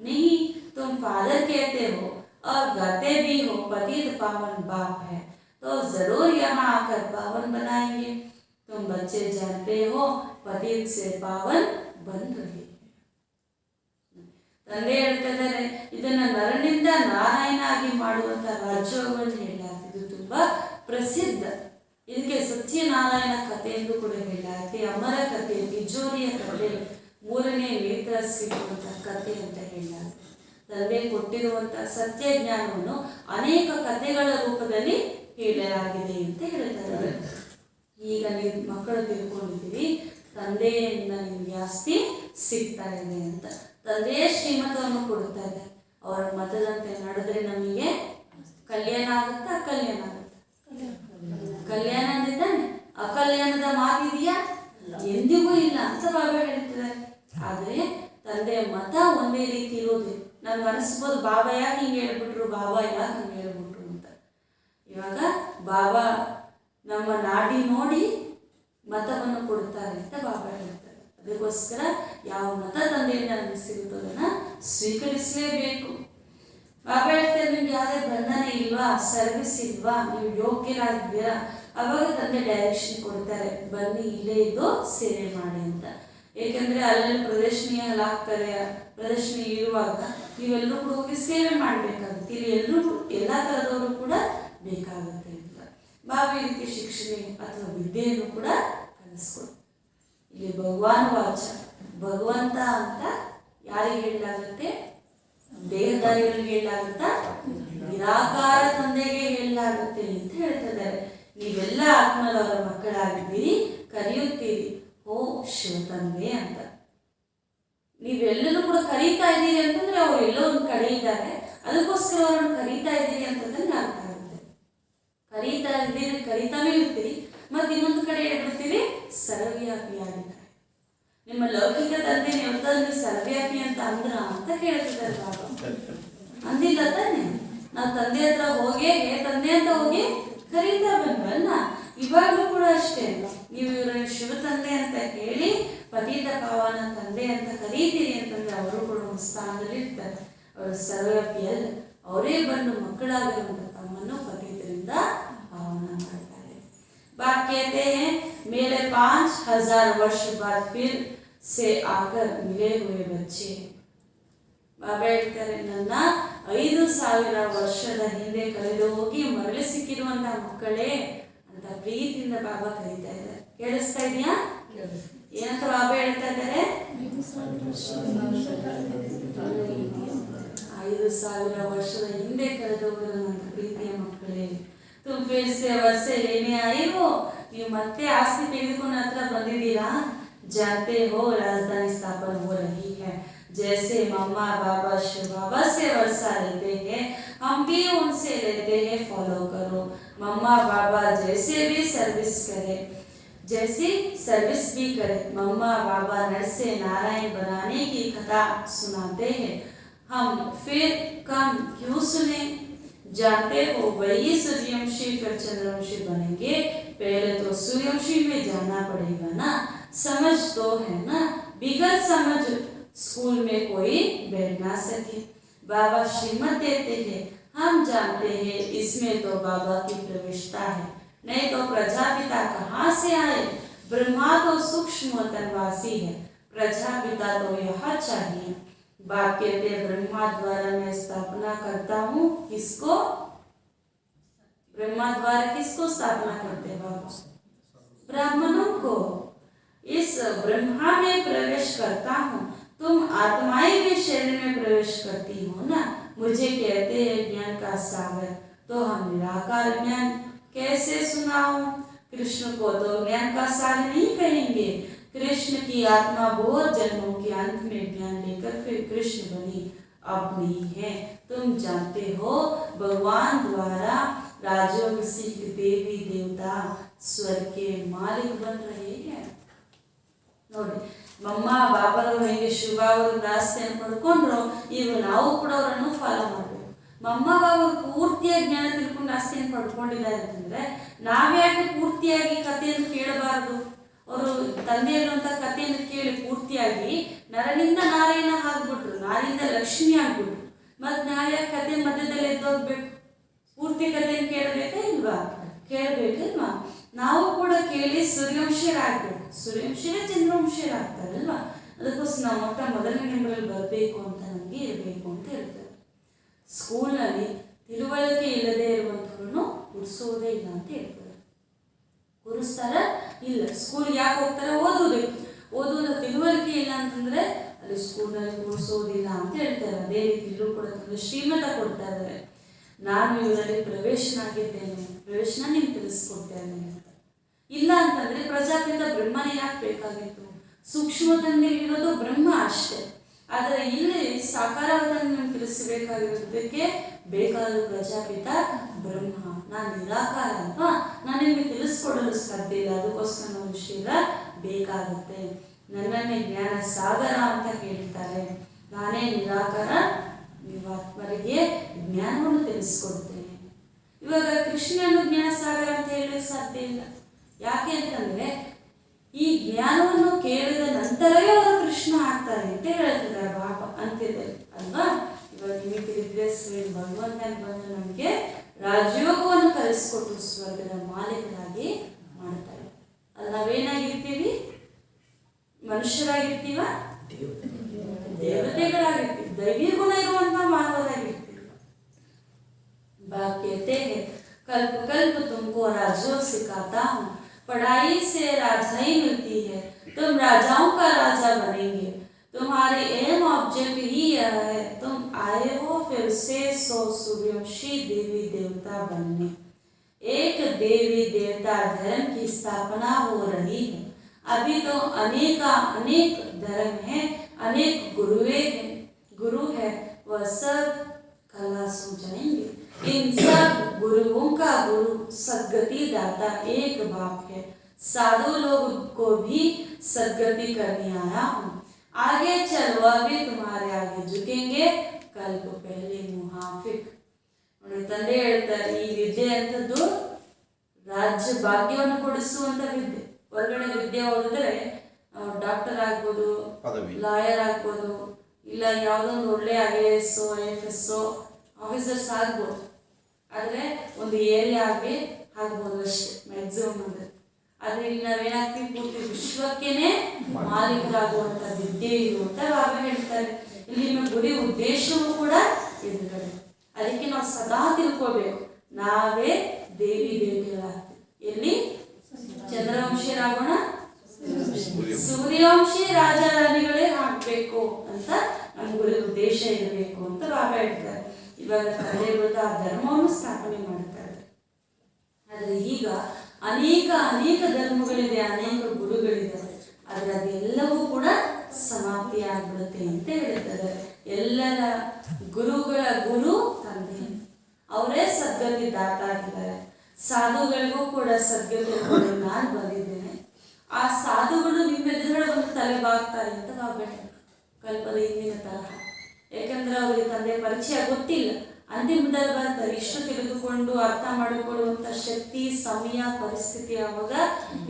नहीं, तुम फादर कहते हो और गाते भी हो पतित पावन बाप है, तो जरूर यहाँ आकर पावन बनाएंगे। तुम बच्चे जानते हो पतित से पावन बन रहे। ತಂದೆ ಹೇಳ್ತಿದ್ದಾರೆ, ಇದನ್ನ ನರನಿಂದ ನಾರಾಯಣ ಆಗಿ ಮಾಡುವಂತ ರಾಜ್ಯೋಗವನ್ನು ಹೇಳಲಾಗ್ತಿದ್ದು ತುಂಬಾ ಪ್ರಸಿದ್ಧ. ಇದಕ್ಕೆ ಸತ್ಯನಾರಾಯಣ ಕಥೆ ಎಂದು ಕೂಡ ಹೇಳಲಾಗ್ತಿ, ಅಮರ ಕಥೆ, ತಿಜೋರಿಯ ಕಥೆ, ಮೂರನೇ ನೇತ್ರ ಸಿಗುವಂತ ಕಥೆ ಅಂತ ಹೇಳಲಾಗ್ತದೆ. ತಂದೆ ಕೊಟ್ಟಿರುವಂತ ಸತ್ಯ ಜ್ಞಾನವನ್ನು ಅನೇಕ ಕಥೆಗಳ ರೂಪದಲ್ಲಿ ಹೇಳಲಾಗಿದೆ ಅಂತ ಹೇಳ್ತಾರೆ. ಈಗ ನೀವು ಮಕ್ಕಳು ತಿಳ್ಕೊಂಡಿದ್ದೀವಿ ತಂದೆಯಿಂದ ನಿಮ್ಗೆ ಆಸ್ತಿ ಸಿಗ್ತಾ ಇದೆ ಅಂತ. ತಂದೆಯೇ ಶ್ರೀಮತವನ್ನು ಕೊಡ್ತಾ ಇದೆ. ಅವರ ಮತದಂತೆ ನಡೆದ್ರೆ ನಮಗೆ ಕಲ್ಯಾಣ ಆಗುತ್ತಾ ಅಕಲ್ಯಾಣ ಆಗುತ್ತಾ? ಕಲ್ಯಾಣ ಅಂದಿದ್ದಾನೆ, ಅಕಲ್ಯಾಣದ ಮಾತಿದೆಯಾ? ಎಂದಿಗೂ ಇಲ್ಲ ಅಂತ ಬಾಬಾ ಹೇಳ್ತಿದ್ದಾರೆ. ಆದ್ರೆ ತಂದೆಯ ಮತ ಒಂದೇ ರೀತಿ ಇರೋದಿಲ್ಲ. ನಮ್ಗೆ ಅನಿಸ್ಬೋದು ಬಾಬಾ ಯಾಕೆ ಹಿಂಗೆ ಹೇಳ್ಬಿಟ್ರು, ಬಾಬಾ ಯಾಕೆ ಹಿಂಗೆ ಹೇಳ್ಬಿಟ್ರು ಅಂತ. ಇವಾಗ ಬಾಬಾ ನಮ್ಮ ನಾಡಿ ನೋಡಿ ಮತವನ್ನು ಕೊಡ್ತಾರೆ ಅಂತ ಬಾಬಾ ಹೇಳ್ತಾರೆ. ಅದಕ್ಕೋಸ್ಕರ ಯಾವ ಮತ ತಂದೆಯಿಂದ ನಮಗೆ ಸಿಗುತ್ತೋ ಅದನ್ನ ಸ್ವೀಕರಿಸಲೇಬೇಕು. ಬಾಬಾ ಹೇಳ್ತಾರೆ, ನಿಮ್ಗೆ ಯಾವುದೇ ಬಂಧನ ಇಲ್ವಾ, ಸರ್ವಿಸ್ ಇಲ್ವಾ, ನೀವು ಯೋಗ್ಯರಾಗಿದ್ದೀರಾ, ಅವಾಗ ತಂದೆ ಡೈರೆಕ್ಷನ್ ಕೊಡ್ತಾರೆ, ಬನ್ನಿ ಇಲ್ಲೇ ಇದ್ದು ಸೇವೆ ಮಾಡಿ ಅಂತ. ಏಕೆಂದ್ರೆ ಅಲ್ಲೆಲ್ಲ ಪ್ರದರ್ಶನಿ ಎಲ್ಲ ಹಾಕ್ತಾರೆ, ಪ್ರದರ್ಶನಿ ಇರುವಾಗ ನೀವೆಲ್ಲರೂ ಕೂಡ ಹೋಗಿ ಸೇವೆ ಮಾಡಬೇಕಾಗುತ್ತೆ. ಇಲ್ಲಿ ಎಲ್ಲರೂ ಎಲ್ಲ ಥರದವರು ಕೂಡ ಬೇಕಾಗುತ್ತೆ ಅಂತ ಬಾಬಾ ಈ ರೀತಿ ಶಿಕ್ಷಣೆ ಅಥವಾ ವಿದ್ಯೆಯನ್ನು ಕೂಡ ಕಲಿಸ್ಕೊಡ್ತಾರೆ. ಇಲ್ಲಿ ಭಗವಾನ್ ವಾಚ, ಭಗವಂತ ಅಂತ ಯಾರಿಗೆ ಹೇಳಲಾಗುತ್ತೆ? ದೇಹದಾರಿಗಳಿಗೆ ಹೇಳಲಾಗುತ್ತಾ? ನಿರಾಕಾರ ತಂದೆಗೆ ಹೇಳಲಾಗುತ್ತೆ ಅಂತ ಹೇಳ್ತಿದ್ದಾರೆ. ನೀವೆಲ್ಲ ಆತ್ಮದವರ ಮಕ್ಕಳಾಗಿದ್ದೀರಿ, ಕರೆಯುತ್ತೀರಿ ಓ ಶಿವ ತಂದೆ ಅಂತ. ನೀವೆಲ್ಲರೂ ಕೂಡ ಕರೀತಾ ಇದ್ದೀರಿ ಅಂತಂದ್ರೆ ಅವ್ರು ಎಲ್ಲೋ ಒಂದು ಕಡೆ ಇದ್ದಾರೆ, ಅದಕ್ಕೋಸ್ಕರ ಅವರನ್ನು ಕರೀತಾ ಇದ್ದೀರಿ ಅಂತಂದ್ರೆ ಅರ್ಥ ಆಗುತ್ತೆ. ಕರೀತಾ ಇದ್ದೀರಿ, ಕರೀತಾನೇ ಇರ್ತೀರಿ, ಮತ್ತೆ ಇನ್ನೊಂದು ಕಡೆ ಹೇಳ್ಬಿಡ್ತೀರಿ ಸರ್ವವ್ಯಾಪಿಯಾಗಿದ್ದಾರೆ. ನಿಮ್ಮ ಲೌಕಿಕ ತಂದೆ ನೀವು ಸರ್ವವ್ಯಾಪಿ ಅಂತ ಅಂದ್ರ ಅಂತ ಕೇಳ್ತಿದ್ದಾರೆ ಬಾಬಾ. ಅಂದಿಲ್ಲ ತಾನೆ? ನಾವು ತಂದೆ ಹತ್ರ ಹೋಗಿ ತಂದೆ ಅಂತ ಹೋಗಿ ಕರೀತಾ ಬಂದ್ವಲ್ಲ, ಇವಾಗಲೂ ಕೂಡ ಅಷ್ಟೇ. ನೀವು ಇವರನ್ನು ಶಿವ ತಂದೆ ಅಂತ ಹೇಳಿ ಪತಿತ ಪಾವನ ತಂದೆ ಅಂತ ಕರೀತೀರಿ ಅಂತಂದ್ರೆ ಅವರು ಕೂಡ ಒಂದು ಸ್ಥಾನದಲ್ಲಿ ಇರ್ತಾರೆ. ಅವರು ಸರ್ವವ್ಯಾಪಿಯಲ್ಲ, ಅವರೇ ಬಂದು ಮಕ್ಕಳಾಗಿರುವಂತ ತಮ್ಮನ್ನು ಪತಿತರಿಂದ ಪಾವನ ಮಾಡ್ತಾರೆ. बाप कहते हैं मेरे 5000 वर्ष बाद फिर से आकर मिले हुए बच्चे. ಬಾಬಾ ಹೇಳ್ತಾರೆ, ನನ್ನ 5000 ವರ್ಷದ ಹಿಂದೆ ಕಳೆದು ಹೋಗಿ ಮರಳಿ ಸಿಕ್ಕಿರುವಂತಹ ಮಕ್ಕಳೇ ಅಂತ ಪ್ರೀತಿಯಿಂದ ಬಾಬಾ ಕರೀತಾ ಇದ್ದಾರೆ. ಕೇಳಿಸ್ತಾ ಇದೆಯಾ? ಏನಂತ ಬಾಬಾ ಹೇಳ್ತಾ ಇದ್ದಾರೆ? 5000 ವರ್ಷದ ಹಿಂದೆ ಕಳೆದು ಹೋಗಿರೋ ನನ್ನ ಪ್ರೀತಿಯ ಮಕ್ಕಳೇ, तुम फिर से वर्षे लेने आए हो, ನೀವು ಮತ್ತೆ ಆಸ್ತಿ ತೆಗೆದುಕೊಂಡು ಹತ್ರ ಬಂದಿದ್ದೀರಾ. जानते हो राजधानी स्थापन हो रही है, जैसे मम्मा बाबा शिव बाबा से वर्षा लेते हैं, हम भी उनसे लेते हैं, फॉलो करो. मम्मा बाबा जैसे भी सर्विस करे, जैसी सर्विस भी करे. मम्मा बाबा नर से नारायण बनाने की कथा सुनाते हैं, हम फिर कम क्यों सुने. जानते हो वही सूर्यवंशी फिर चंद्रवंशी बनेंगे, पहले तो सूर्यवंशी में जाना पड़ेगा ना. समझ तो है ना, बिगड़ समझ स्कूल में कोई बैठ ना सके. बाबा श्रीमत देते हैं, हम जानते हैं इसमें तो बाबा की प्रविष्टा है, नहीं तो प्रजापिता कहाँ से आए. ब्रह्मा तो सूक्ष्म तनवासी है, प्रजापिता तो यह चाहिए. बाप कहते ब्रह्मा द्वारा मैं स्थापना करता हूँ. किसको? ब्रह्मा द्वारा किसको स्थापना करते हैं बाबा? ब्राह्मणों को. इस ब्रह्मा में प्रवेश करता हूँ, तुम आत्माएं भी शरीर में प्रवेश करती हो ना. मुझे कहते हैं ज्ञान का सागर, तो हम निराकार ज्ञान कैसे सुनाऊं. कृष्ण को तो ज्ञान का सागर नहीं कहेंगे. कृष्ण की आत्मा बहुत जन्मों के अंत में ज्ञान लेकर फिर कृष्ण बनी, अब नहीं है. तुम जानते हो भगवान द्वारा राजयोग सीख देवी देवता स्वर्ग के मालिक बन रहे हैं. ನೋಡಿ, ಮಮ್ಮ ಬಾಬಾರು ಹೇಗೆ ಶಿವ ಅವರು ರಾಸ್ತೆಯನ್ನು ಪಡ್ಕೊಂಡ್ರು, ಈಗ ನಾವು ಕೂಡ ಅವರನ್ನು ಫಾಲೋ ಮಾಡಬೇಕು. ಮೊಮ್ಮಗ ಅವರು ಪೂರ್ತಿಯಾಗಿ ಜ್ಞಾನ ತಿಳ್ಕೊಂಡು ಆಸ್ತಿಯನ್ನು ಪಡ್ಕೊಂಡಿದ್ದಾರೆ ಅಂತಂದ್ರೆ ನಾವ್ಯಾಕೆ ಪೂರ್ತಿಯಾಗಿ ಕಥೆಯನ್ನು ಕೇಳಬಾರದು? ಅವರು ತಂದೆ ಅನ್ನುವಂಥ ಕಥೆಯನ್ನು ಕೇಳಿ ಪೂರ್ತಿಯಾಗಿ ನರನಿಂದ ನಾರಾಯಣ ಆಗ್ಬಿಟ್ರು, ನಾರಿಂದ ಲಕ್ಷ್ಮಿ ಆಗ್ಬಿಟ್ರು. ಮತ್ತೆ ನಾವ್ಯಾಕೆ ಕಥೆ ಮಧ್ಯದಲ್ಲಿ ಎದ್ದೋಗ್ಬೇಕು? ಪೂರ್ತಿ ಕಥೆಯನ್ನು ಕೇಳಬೇಕಾ ಇಲ್ವಾ? ಕೇಳಬೇಕಲ್ವಾ? ನಾವು ಕೂಡ ಕೇಳಿ ಸೂರ್ಯವಂಶರಾಗಬೇಕು. ಸೂರ್ಯವಂಶರೇ ಚಂದ್ರವಂಶರಾಗ್ತಾರಲ್ವಾ? ಅದಕ್ಕೋಸ್ಕರ ನಾವು ಮೊದಲನೇ ನಂಬರಲ್ಲಿ ಬರಬೇಕು ಅಂತ ನಮಗೆ ಇರಬೇಕು ಅಂತ ಹೇಳ್ತಾರೆ. ಸ್ಕೂಲ್ನಲ್ಲಿ ತಿಳುವಳಿಕೆ ಇಲ್ಲದೆ ಇರುವಂಥವ್ರನ್ನು ಕೂರಿಸೋದೇ ಇಲ್ಲ ಅಂತ ಹೇಳ್ತಾರೆ. ಕೂರಿಸ್ತಾರ? ಇಲ್ಲ. ಸ್ಕೂಲ್ಗೆ ಯಾಕೆ ಹೋಗ್ತಾರೆ? ಓದೋದಕ್ಕೆ. ಓದೋದ ತಿಳುವಳಿಕೆ ಇಲ್ಲ ಅಂತಂದ್ರೆ ಅಲ್ಲಿ ಸ್ಕೂಲ್ನಲ್ಲಿ ಕೂರಿಸೋದಿಲ್ಲ ಅಂತ ಹೇಳ್ತಾರೆ. ಅದೇ ರೀತಿ ಇಲ್ಲೂ ಕೂಡ ಶ್ರೀಮತ ಕೊಡ್ತಾ ಇದ್ದಾರೆ, ನಾನು ಇವರಲ್ಲಿ ಪ್ರವೇಶನಾಗಿದ್ದೇನೆ, ಪ್ರವೇಶನ ನಿಮ್ಗೆ ತಿಳಿಸ್ಕೊಡ್ತೇನೆ ಅಂತ. ಇಲ್ಲ ಅಂತಂದ್ರೆ ಪ್ರಜಾಪಿತ ಬ್ರಹ್ಮನೇ ಯಾಕೆ ಬೇಕಾಗಿತ್ತು? ಸೂಕ್ಷ್ಮದಲ್ಲಿರೋದು ಬ್ರಹ್ಮ ಅಷ್ಟೇ. ಆದರೆ ಇಲ್ಲಿ ಸಾಕಾರವನ್ನು ತಿಳಿಸಬೇಕಾಗಿರೋದಕ್ಕೆ ಬೇಕಾದ ಪ್ರಜಾಪಿತ ಬ್ರಹ್ಮ. ನಾನು ನಿರಾಕಾರ ಅಲ್ವಾ, ನಾನು ನಿಮಗೆ ತಿಳಿಸ್ಕೊಡಲು ಸಾಧ್ಯ ಇಲ್ಲ, ಅದಕ್ಕೋಸ್ಕರ ನಾವು ಶರೀರ ಬೇಕಾಗುತ್ತೆ. ನನ್ನನ್ನೇ ಜ್ಞಾನ ಸಾಗರ ಅಂತ ಹೇಳ್ತಾರೆ. ನಾನೇ ನಿರಾಕಾರ, ನೀವು ಆತ್ಮರಿಗೆ ಜ್ಞಾನವನ್ನು ತಿಳಿಸ್ಕೊಡ್ತೇನೆ. ಇವಾಗ ಕೃಷ್ಣನು ಜ್ಞಾನ ಸಾಗರ ಅಂತ ಹೇಳಲಿಕ್ಕೆ ಸಾಧ್ಯ ಇಲ್ಲ. ಯಾಕೆ ಅಂತಂದ್ರೆ ಈ ಜ್ಞಾನವನ್ನು ಕೇಳಿದ ನಂತರವೇ ಅವರು ಕೃಷ್ಣ ಆಗ್ತಾರೆ ಅಂತ ಹೇಳ್ತಿದ್ದಾರೆ ಬಾಬಾ ಅಂತಿದ್ದಾರೆ ಅಲ್ವಾ. ಇವಾಗ ನಿಮಗೆ ತಿಳಿದ್ರೆ ಭಗವಂತನ ಬಂದು ನಮಗೆ ರಾಜಯೋಗವನ್ನು ಕಲಿಸ್ಕೊಟ್ಟು ಸ್ವರ್ಗದ ಮಾಲೀಕರಾಗಿ ಮಾಡ್ತಾರೆ. ಅಲ್ಲಿ ನಾವೇನಾಗಿರ್ತೀವಿ? ಮನುಷ್ಯರಾಗಿರ್ತೀವ? ದೇವತೆಗಳಾಗಿರ್ತೀವಿ. ದೈವಿ ಗುಣ ಇರುವಂತಹ ಮಾನವರಾಗಿರ್ತೀವಿ. कहते हैं कल्प कल्प तुमको राजयोग सिखाता हूँ, पढ़ाई से राजाई मिलती है, तुम राजाओं का राजा बनेंगे, तुम्हारे एम ऑब्जेक्ट ही यह है, तुम आए हो फिर से 100 सूर्यवंशी देवी देवता बनने। एक देवी देवता धर्म की स्थापना हो रही है। अभी तो अनेक धर्म है, अनेक गुरु है, वह सब खलास हो जाएंगे। इन सब गुरुओं का गुरु सद्गति दाता एक बाप है। साधु लोग को भी सद्गति करने आया हूँ। आगे चल, वह भी तुम्हारे आगे झुकेंगे, कल्प पहले मुहाफिक। ನೋಡಿ, ತಂದೆ ಹೇಳ್ತಾರೆ, ಈ ವಿದ್ಯೆ ಅಂತದ್ದು ರಾಜ್ಯ ಭಾಗ್ಯವನ್ನು ಕೊಡಿಸುವಂತ ವಿದ್ಯೆ. ಹೊರಗಡೆ ವಿದ್ಯೆ ಓದಿದ್ರೆ ಡಾಕ್ಟರ್ ಆಗ್ಬೋದು, ಲಾಯರ್ ಆಗ್ಬೋದು, ಇಲ್ಲ ಯಾವುದೊಂದು ಒಳ್ಳೆ IAS IFS ಆಫೀಸರ್ಸ್ ಆಗ್ಬೋದು. ಆದರೆ ಒಂದು ಏರಿಯಾ ಆಗ್ಬೋದು ಅಷ್ಟೇ ಮ್ಯಾಕ್ಸಿಮಮ್ ಅಂದರೆ. ಆದರೆ ಇಲ್ಲಿ ನಾವೇನಾಗ್ತೀವಿ? ಪೂರ್ತಿ ವಿಶ್ವಕ್ಕೇನೆ ಮಾಲೀಕರಾಗುವಂಥ ವಿದ್ಯೆ ಇದು ಅಂತ ಬಾಬಾ ಹೇಳ್ತಾರೆ. ಇಲ್ಲಿ ನಿಮ್ಮ ಗುರಿ ಉದ್ದೇಶವೂ ಕೂಡ ಎದುರುಗಡೆ. ಅದಕ್ಕೆ ನಾವು ಸದಾ ತಿಳ್ಕೋಬೇಕು, ನಾವೇ ದೇವಿ ದೇವತೆಗಳಾಗ್ತೀವಿ. ಎಲ್ಲಿ? ಚಂದ್ರವಂಶೀಯರಾಗೋಣ, ಸೂರ್ಯವಂಶಿ ರಾಜ ರಾಣಿಗಳೇ ಆಗ್ಬೇಕು ಅಂತ ನಮ್ಮ ಗುರಿ ಉದ್ದೇಶ ಇರಬೇಕು ಅಂತ ಬಾಬಾ ಹೇಳ್ತಾರೆ. ಇವಾಗ ತಂದೆಗಳು ಆ ಧರ್ಮವನ್ನು ಸ್ಥಾಪನೆ ಮಾಡ್ತಾರೆ. ಆದರೆ ಈಗ ಅನೇಕ ಧರ್ಮಗಳಿದೆ, ಅನೇಕ ಗುರುಗಳಿದ್ದಾರೆ. ಆದರೆ ಅದೆಲ್ಲವೂ ಕೂಡ ಸಮಾಪ್ತಿ ಆಗ್ಬಿಡುತ್ತೆ ಅಂತ ಹೇಳ್ತಾರೆ. ಎಲ್ಲರ ಗುರುಗಳ ಗುರು ತಂದೆ, ಅವರೇ ಸದ್ಗತಿ ದಾತ ಆಗಿದ್ದಾರೆ. ಸಾಧುಗಳಿಗೂ ಕೂಡ ಸದ್ಗತಿ ನಾನು ಬಂದಿದ್ದೇನೆ. ಆ ಸಾಧುಗಳು ನಿಮ್ಮ ಎದುರುಗಡೆ ಬಂದು ತಲೆ ಬಾಗ್ತಾರೆ ಅಂತ ಬಾಗ್ಬೇಕು ಕಲ್ಪದ ಹಿಂದಿನ ತರಹ. ಯಾಕಂದ್ರೆ ಅವರಿಗೆ ತಂದೆ ಪರಿಚಯ ಗೊತ್ತಿಲ್ಲ. ಅಂತಿಮದಲ್ಲಿ ಬರ್ತಾರೆ. ಇಷ್ಟು ತಿಳಿದುಕೊಂಡು ಅರ್ಥ ಮಾಡಿಕೊಳ್ಳುವಂಥ ಶಕ್ತಿ, ಸಮಯ, ಪರಿಸ್ಥಿತಿ ಆವಾಗ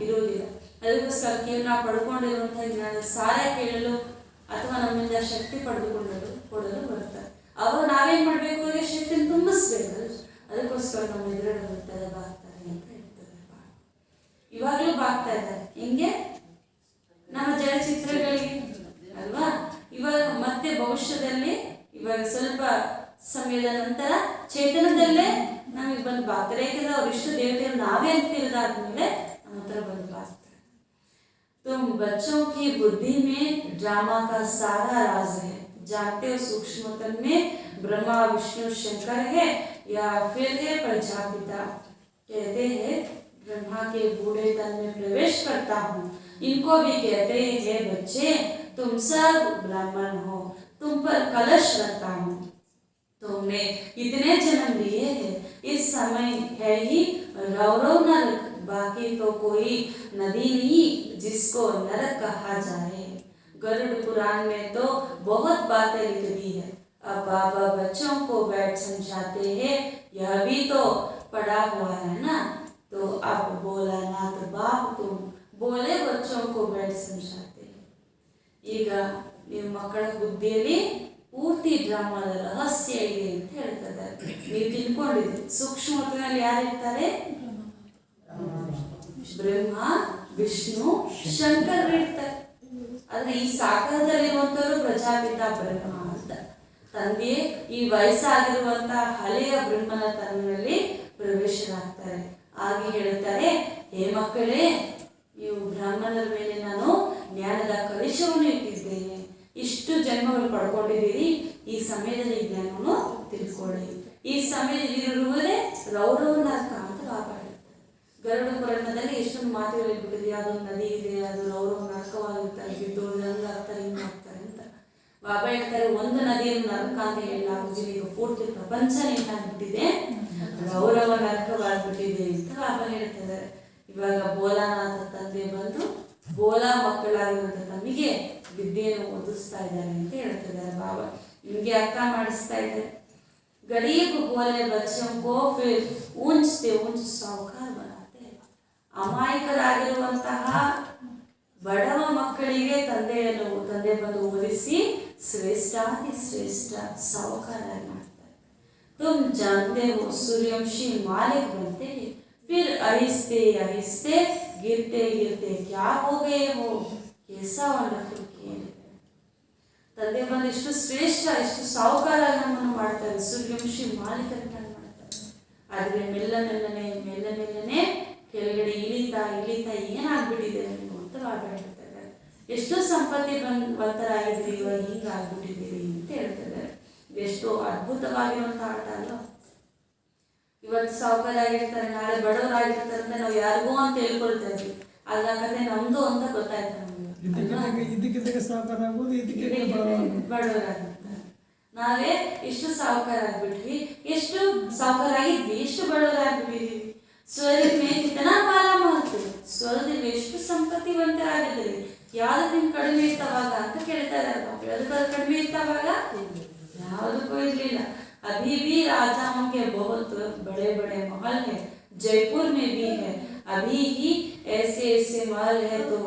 ಇರುವುದಿಲ್ಲ. ಅದಕ್ಕೋಸ್ಕರ ನಾವು ಪಡ್ಕೊಂಡಿರುವಂಥ ಜ್ಞಾನ ಸಾರ ಕೇಳಲು ಅಥವಾ ನಮ್ಮಿಂದ ಶಕ್ತಿ ಕೊಡಲು ಬರ್ತಾರೆ. ಅವಾಗ ನಾವೇನ್ ಮಾಡ್ಬೇಕು? ಅವರಿಗೆ ಶಕ್ತಿನ ತುಂಬಿಸ್ಬೇಕು. ಅದಕ್ಕೋಸ್ಕರ ನಮ್ಮ ಎದುರುಗಡೆ ಬರ್ತಾರೆ, ಬಾಗ್ತಾರೆ ಅಂತ ಹೇಳ್ತಾರೆ. ಇವಾಗಲೂ ಬಾಗ್ತಾ ಇದ್ದಾರೆ. ಹಿಂಗೆ ನಮ್ಮ ಜಲಚಿತ್ರಗಳಿಗೆ ಅಲ್ವಾ? ಇವಾಗ ಮತ್ತೆ ಭವಿಷ್ಯದಲ್ಲಿ ಇವಾಗ ಸ್ವಲ್ಪ ಸಮಯದ ನಂತರ ಚೇತನದಲ್ಲೇ ನಮಗೆ ಬಂದು ಬಾಗ್ತಾರೆ. ಯಾಕಂದ್ರೆ ಅವ್ರು ಇಷ್ಟು ದೇವತೆಗಳು ನಾವೇ ಅಂತ ತಿಳಿದಾದ್ಮೇಲೆ ನಮ್ಮ ಹತ್ರ ಬಂದು ಬಾಗ್ತಾರೆ. तुम बच्चों की बुद्धि में ड्रामा का सारा राज है, जानते हो सूक्ष्मतम में ब्रह्मा विष्णु शंकर है या फिर है प्रजापिता। कहते हैं ब्रह्मा के बूढ़े तन में प्रवेश करता हूँ, इनको भी कहते हैं बच्चे तुम सब ब्राह्मण हो, तुम पर कलश रखता हूँ, तुमने इतने जन्म लिए हैं, इस समय है ही रौरव नरक, बाकी तो कोई नदी नहीं जिसको नरक कहा जाए। गरुड़ पुराण में तो बहुत बातें लिख दी है, अब बाबा बच्चों को बैठ समझाते हैं, यह भी तो पढ़ा हुआ है ना। तो अब बोला ना तो बाप तुम बोले बच्चों को बैठ समझाते हैं। ಈಗ ನಿಮ್ಮ ಮಕ್ಕಳ ಬುದ್ಧಿಯಲ್ಲಿ ಪೂರ್ತಿ ಡ್ರಾಮಾದ ರಹಸ್ಯ ಇದೆ ಅಂತ ಹೇಳ್ತದೆ. ನೀವು ತಿಳ್ಕೊಂಡಿದ್ರಿ ಸೂಕ್ಷ್ಮದಲ್ಲಿ ಯಾರಿರ್ತಾರೆ? ಬ್ರಹ್ಮ, ವಿಷ್ಣು, ಶಂಕರ್ ಇರ್ತಾರೆ. ಆದ್ರೆ ಈ ಸಾಕಾರದಲ್ಲಿರುವಂತವರು ಪ್ರಜಾಪಿತ ಬ್ರಹ್ಮ ಅಂತ. ತಂದೆ ಈ ವಯಸ್ಸಾಗಿರುವಂತಹ ಹಳೆಯ ಬ್ರಹ್ಮನ ತನ್ನಲ್ಲಿ ಪ್ರವೇಶರಾಗ್ತಾರೆ. ಹಾಗೆ ಹೇಳ್ತಾರೆ, ಹೇ ಮಕ್ಕಳೇ, ನೀವು ಬ್ರಾಹ್ಮಣರ ಮೇಲೆ ನಾನು ಜ್ಞಾನದ ಕಲಶವನ್ನು ಇಟ್ಟಿದ್ದೇನೆ. ಇಷ್ಟು ಜನ್ಮಗಳು ಪಡ್ಕೊಂಡಿದ್ದೀರಿ, ಈ ಸಮಯದಲ್ಲಿ ಜ್ಞಾನವನ್ನು ತಿಳ್ಕೊಳ್ಳಿ. ಈ ಸಮಯದಲ್ಲಿ ಇರುವುದೇ ರೌರವ ನರಕ ಅಂತ ಬಾಬಾ ಹೇಳ್ತಾರೆ. ಗರುಡ ಪುರಾಣದಲ್ಲಿ ಎಷ್ಟೊಂದು ಮಾತುಗಳು ಹೇಳ್ಬಿಟ್ಟಿದೆ, ಅದೊಂದು ನದಿ ಇದೆ, ಅದು ರೌರವ ನರಕವಾಗಿರ್ತಾರೆ, ಬಿದ್ದೋರು ಹಂಗಾಗ್ತಾರೆ, ಹಿಂಗಾಗ್ತಾರೆ ಅಂತ. ಬಾಬಾ ಹೇಳ್ತಾರೆ, ಒಂದು ನದಿಯನ್ನು ನರಕ ಅಂತ ಹೇಳಲಾಗುತ್ತಿದೆ, ಈಗ ಪೂರ್ತಿ ಪ್ರಪಂಚ ಏನಾಗ್ಬಿಟ್ಟಿದೆ, ರೌರವ ನರಕವಾಗ್ಬಿಟ್ಟಿದೆ ಅಂತ ಬಾಬಾ ಹೇಳ್ತಾರೆ. ಇವಾಗ ಬೋಲಾನಾಥ ತಂದೆ ಬಂದು ಬೋಲಾ ಮಕ್ಕಳಾಗಿರುವಂತ ತಮಗೆ ವಿದ್ಯೆಯನ್ನು ಓದಿಸ್ತಾ ಇದ್ದಾರೆ ಅಂತ ಹೇಳ್ತಿದ್ದಾರೆ ಬಾಬಾ. ನಿಮಗೆ ಅರ್ಥ ಮಾಡಿಸ್ತಾ ಇದ್ದಾರೆ. गरीब भोले बच्चों को फिर ऊंचते ऊंच साहुकार बनाते हैं. ಅಮಾಯಕರಾಗಿರುವಂತಹ ಬಡವ ಮಕ್ಕಳಿಗೆ ತಂದೆ ಬಂದು ಓದಿಸಿ ಶ್ರೇಷ್ಠಾತಿ ಶ್ರೇಷ್ಠ ಸಾಹುಕಾರಾಗಿ ಮಾಡ್ತಾರೆ. तुम जानते हो सूर्यवंशी मालिक बनते हैं, फिर आहिस्ते आहिस्ते गिरते गिरते क्या हो गए हो, कैसा वंडरफुल किए. ತಂದೆ ಬಂದು ಎಷ್ಟು ಶ್ರೇಷ್ಠ, ಎಷ್ಟು ಸಾಹುಕಾರ ನಮ್ಮನ್ನು ಮಾಡ್ತಾರೆ, ಸೂರ್ಯವಂಶಿ ಮಾಲೀಕರನ್ನಾಗಿ ಮಾಡ್ತಾರೆ. ಆದರೆ ಮೆಲ್ಲ ಮೆಲ್ಲನೆ ಕೆಳಗಡೆ ಇಳಿತಾ ಏನಾಗ್ಬಿಟ್ಟಿದೆ ನೀವು ಅಂತ ಬಾಬಾ ಹೇಳ್ತಾರೆ. ಎಷ್ಟು ಸಂಪತ್ತಿ ಬಂತರಾಗಿದ್ರಿ, ಇವಾಗ ಹಿಂಗಾಗ್ಬಿಟ್ಟಿದ್ದೀರಿ ಅಂತ ಹೇಳ್ತಾರೆ. ಎಷ್ಟು ಅದ್ಭುತವಾಗಿರುವಂತಹ ಆಟ ಅಲ್ಲ. ಇವತ್ತು ಸಾಹುಕಾರಾಗಿರ್ತಾರೆ, ನಾಳೆ ಬಡವರಾಗಿರ್ತಾರೆ ಅಂತ ನಾವು ಯಾರಿಗೂ ಅಂತ ಹೇಳ್ಕೊಳ್ತಾ ಇದ್ವಿ. ಅದ್ರ ಕತೆ ನಮ್ದು ಅಂತ ಗೊತ್ತಾಯ್ತು ನಮ್ಗೆ. ಬಡವರಾಗಿರ್ತಾರೆ. ನಾವೇ ಎಷ್ಟು ಸಾಹುಕಾರ ಆಗ್ಬಿಟ್ವಿ, ಎಷ್ಟು ಸಾಹುಕಾರ ಆಗಿದ್ವಿ, ಎಷ್ಟು ಬಡವರಾಗ್ಬಿಟ್ಟಿದೀವಿ. ಸ್ವರ್ಗಕ್ಕೆ ಕಿತನಾ ಮಾಲ ಮಾಡ್ತೀವಿ, ಸ್ವರ್ಗದಲ್ಲಿ ಎಷ್ಟು ಸಂಪತ್ತಿವಂತರಾಗಿದ್ದೀರಿ, ಯಾವ್ದು ನಿಮ್ ಕಡಿಮೆ ಇತ್ತವಾಗ ಅಂತ ಕೇಳ್ತಾ ಇದ್ದಾರೆ. ಯಾವ್ದು ಕಡಿಮೆ ಇತ್ತವಾಗ? ಯಾವುದಕ್ಕೂ ಇರ್ಲಿಲ್ಲ. अभी भी राजाओं के बहुत बड़े बड़े महल है, जयपुर में भी है. अभी ही ऐसे महल है तो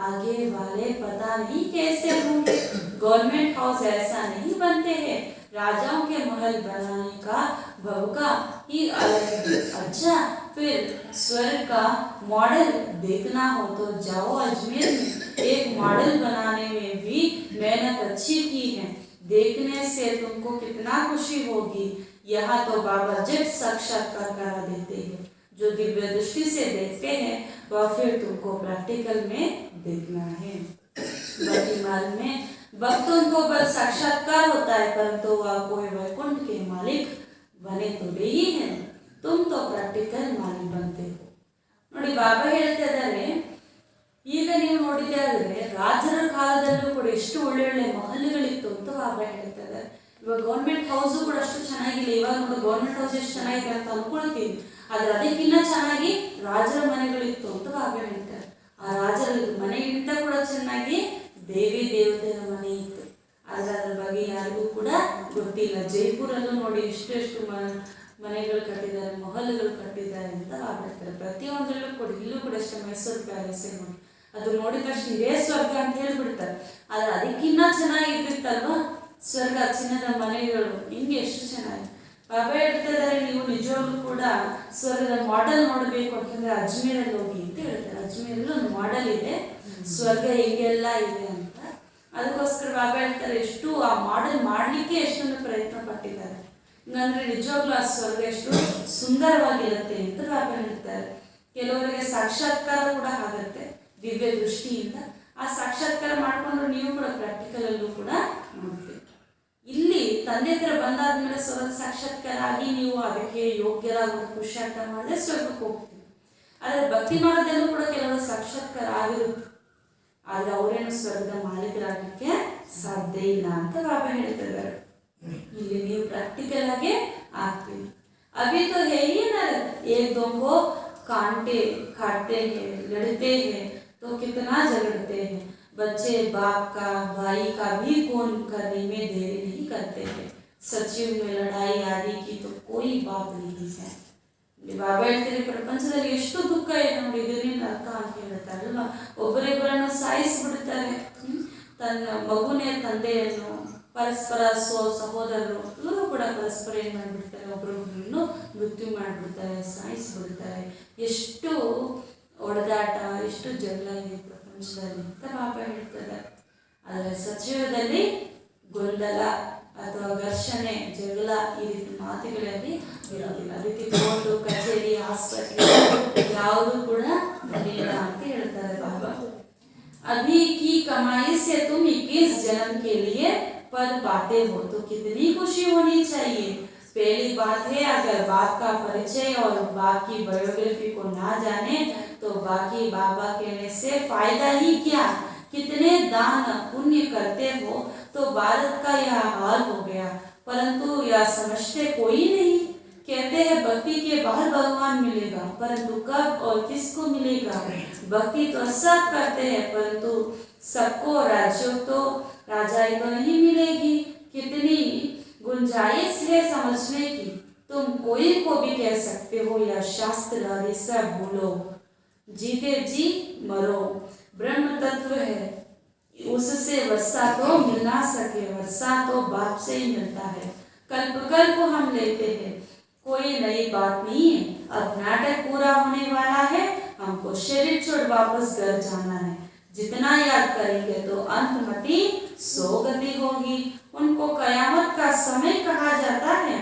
आगे वाले पता नहीं कैसे होंगे. गवर्नमेंट हाउस ऐसा नहीं बनते हैं. राजाओं के महल बनाने का भवका ही अलग है. अच्छा, फिर स्वर्ग का मॉडल देखना हो तो जाओ अजमेर में. एक मॉडल बनाने में भी मेहनत अच्छी की है. देखने से तुमको कितना खुशी होगी. यहाँ तो बाबा जट साक्षात्कार करा देते हैं. जो दिव्य दृष्टि से देखते हैं वह फिर तुमको प्रैक्टिकल में देखना है. वर्तमान में भक्तों को बस साक्षात्कार होता है, परंतु वह कोई वैकुंठ के मालिक बने तो नहीं है. तुम तो प्रैक्टिकल मालिक बनते हो. ನೋಡಿ ಬಾಬಾ ಹೇಳ್ತಾ ಇದ್ದಾರೆ, ಈಗ ನೀವು ನೋಡಿದ್ದೆ ಆದರೆ ರಾಜರ ಕಾಲದಲ್ಲೂ ಕೂಡ ಎಷ್ಟು ಒಳ್ಳೊಳ್ಳೆ ಮಹಲ್ಗಳಿತ್ತು ಅಂತ ಬಾಬಾ ಹೇಳ್ತಾ ಇದ್ದಾರೆ. ಇವಾಗ ಗೌರ್ಮೆಂಟ್ ಹೌಸು ಕೂಡ ಅಷ್ಟು ಚೆನ್ನಾಗಿಲ್ಲ. ಇವಾಗ ನೋಡಿ ಗೌರ್ಮೆಂಟ್ ಹೌಸ್ ಎಷ್ಟು ಚೆನ್ನಾಗಿದೆ ಅಂತ ಅನ್ಕೊಳ್ತೀವಿ, ಆದ್ರೆ ಅದಕ್ಕಿಂತ ಚೆನ್ನಾಗಿ ರಾಜರ ಮನೆಗಳಿತ್ತು ಅಂತ ಬಾಬಾ ಹೇಳ್ತಾರೆ. ಆ ರಾಜರ ಮನೆಗಿಂತ ಕೂಡ ಚೆನ್ನಾಗಿ ದೇವಿ ದೇವತೆಯ ಮನೆ ಇತ್ತು. ಆದ್ರೆ ಅದ್ರ ಬಗ್ಗೆ ಯಾರಿಗೂ ಕೂಡ ಗೊತ್ತಿಲ್ಲ. ಜೈಪುರಲ್ಲೂ ನೋಡಿ ಎಷ್ಟು ಮನೆಗಳು ಕಟ್ಟಿದ್ದಾರೆ, ಮಹಲ್ಗಳು ಕಟ್ಟಿದ್ದಾರೆ ಅಂತ ಬಾಬಾ ಹೇಳ್ತಾರೆ. ಪ್ರತಿಯೊಂದರಲ್ಲೂ ಕೂಡ, ಇಲ್ಲೂ ಕೂಡ ಅಷ್ಟೇ ಮೈಸೂರು ಪ್ಯಾಲೇಸ್ ನೋಡಿ, ಅದು ನೋಡಿದ ತಕ್ಷಣ ಇದೇ ಸ್ವರ್ಗ ಅಂತ ಹೇಳ್ಬಿಡ್ತಾರೆ. ಆದ್ರೆ ಅದಕ್ಕಿನ್ನ ಚೆನ್ನಾಗಿರ್ತಿತ್ತಲ್ವಾ ಸ್ವರ್ಗ, ಚಿನ್ನದ ಮನೆಗಳು, ಹಿಂಗೆ ಎಷ್ಟು ಚೆನ್ನಾಗಿ ಬಾಬಾ ಹೇಳ್ತಾ ಇದ್ದಾರೆ. ನೀವು ನಿಜವಾಗ್ಲೂ ಕೂಡ ಸ್ವರ್ಗದ ಮಾಡೆಲ್ ನೋಡಬೇಕು ಅಂತಂದ್ರೆ ಅಜ್ಮೀರಲ್ಲಿ ಹೋಗಿ ಅಂತ ಹೇಳ್ತಾರೆ. ಅಜ್ಮೀರಲ್ಲಿ ಒಂದು ಮಾಡೆಲ್ ಇದೆ, ಸ್ವರ್ಗ ಹೇಗೆಲ್ಲ ಇದೆ ಅಂತ. ಅದಕ್ಕೋಸ್ಕರ ಬಾಬಾ ಹೇಳ್ತಾರೆ, ಎಷ್ಟು ಆ ಮಾಡೆಲ್ ಮಾಡ್ಲಿಕ್ಕೆ ಎಷ್ಟೊಂದು ಪ್ರಯತ್ನ ಪಟ್ಟಿದ್ದಾರೆ. ಹಂಗಂದ್ರೆ ನಿಜವಾಗ್ಲೂ ಆ ಸ್ವರ್ಗ ಎಷ್ಟು ಸುಂದರವಾಗಿರುತ್ತೆ ಅಂತ ಬಾಬಾ ಹೇಳ್ತಾರೆ. ಕೆಲವರಿಗೆ ಸಾಕ್ಷಾತ್ಕಾರ ಕೂಡ ಆಗುತ್ತೆ ದಿವ್ಯ ದೃಷ್ಟಿಯಿಂದ. ಆ ಸಾಕ್ಷಾತ್ಕಾರ ಮಾಡ್ಕೊಂಡು ನೀವು ಕೂಡ ಪ್ರಾಕ್ಟಿಕಲ್ ಅಲ್ಲೂ ಕೂಡ ನೋಡ್ತೀವಿ. ಇಲ್ಲಿ ತಂದೆ ಹತ್ರ ಬಂದಾದ್ಮೇಲೆ ಸ್ವರ್ಗ ಸಾಕ್ಷಾತ್ಕಾರ ಆಗಿ ನೀವು ಅದಕ್ಕೆ ಯೋಗ್ಯರಾಗಿ ಪುರುಷಾರ್ಥ ಮಾಡಿದ್ರೆ ಸ್ವರ್ಗಕ್ಕೆ ಹೋಗ್ತೀವಿ. ಆದ್ರೆ ಭಕ್ತಿ ಮಾಡೋದಲ್ಲೂ ಕೂಡ ಕೆಲವರು ಸಾಕ್ಷಾತ್ಕಾರ ಆಗಿರುತ್ತೆ, ಆದ್ರೆ ಅವರೇನು ಸ್ವರ್ಗದ ಮಾಲೀಕರಾಗಲಿಕ್ಕೆ ಸಾಧ್ಯ ಇಲ್ಲ ಅಂತ ಬಾಬಾ ಹೇಳ್ತಿದ್ದಾರೆ. ಇಲ್ಲಿ ನೀವು ಪ್ರಾಕ್ಟಿಕಲ್ ಆಗಿ ಆಗ್ತೀವಿ. अभी तो है ही ना, एक दो को काटते हैं, लड़ते हैं तो कितना झगड़ते हैं. बच्चे बाप का भाई का भी खून करने में देरी नहीं करते हैं. ಸಚಿವ में लड़ाई आदि की तो कोई बात नहीं है. ಬಾಬಾ ಹೇಳ್ತಾರೆ ಪ್ರಪಂಚದಲ್ಲಿ ಎಷ್ಟು ದುಃಖ ಇದೆ ನೋಡಿ, ಇದನ್ನೇ ನರಕ ಅಂತ ಹೇಳ್ತಾರಲ್ವ. ಒಬ್ಬರಿಬ್ಬರನ್ನು ಸಾಯಿಸಿಬಿಡ್ತಾರೆ. ತನ್ನ ಮಗುನೇ ತಂದೆಯನ್ನು, ಪರಸ್ಪರ ಸಹೋದರರು ಇವರು ಕೂಡ ಪರಸ್ಪರ ಏನು ಮಾಡಿಬಿಡ್ತಾರೆ, ಒಬ್ಬರೊಬ್ಬರನ್ನು ಮೃತ್ಯು ಮಾಡಿಬಿಡ್ತಾರೆ, ಸಾಯಿಸಿಬಿಡ್ತಾರೆ. ಎಷ್ಟು ಹೊಡೆದಾಟ, ಎಷ್ಟು ಜಗಳ ಇದೆ ಪ್ರಪಂಚದಲ್ಲಿ ಅಂತ ಬಾಬಾ ಹೇಳ್ತಾರೆ. ಆದರೆ ಸಚಿವದಲ್ಲಿ ಗೊಂದಲ ಅಥವಾ ಘರ್ಷಣೆ, ಜಗಳ ಈ ರೀತಿ ಮಾತುಗಳಲ್ಲಿ ಇರೋದಿಲ್ಲ. ಅದಕ್ಕೆ ಕೋರ್ಟು, ಕಚೇರಿ, ಆಸ್ಪತ್ರೆ ಯಾವುದು ಕೂಡ ಇಲ್ಲ ಅಂತ ಹೇಳ್ತಾರೆ ಬಾಬಾ. अभी की कमाई से तुम 21 जन्म के लिए पद पाते हो तो कितनी खुशी होनी चाहिए. पहली बात है, अगर बाप का परिचय और बाप की बायोग्राफी को ना जाने तो बाकी बाबा कहने से फायदा ही क्या. कितने दान पुण्य करते हो तो भारत का यह हाल हो गया, परंतु यह समझते कोई नहीं. कहते हैं भक्ति के बाद भगवान मिलेगा, परंतु कब और किसको मिलेगा. भक्ति तो सब करते हैं, परंतु सबको राज्यों तो राजाई तो नहीं मिलेगी. कितनी गुंजाइश है समझने की. तुम कोई को भी कह सकते हो यह शास्त्र आदि सब भूलो, जीते जी मरो. ब्रह्म तत्व है, उससे वर्षा तो मिल ना सके, वर्षा तो बाप से ही मिलता है. कल्प कल्प हम लेते हैं, कोई नई बात नहीं है. अब नाटक पूरा होने वाला है, हमको शरीर छोड़ वापस घर जाना है. जितना याद करेंगे तो अंतमति सोगति होगी. उनको कयामत का समय कहा जाता है.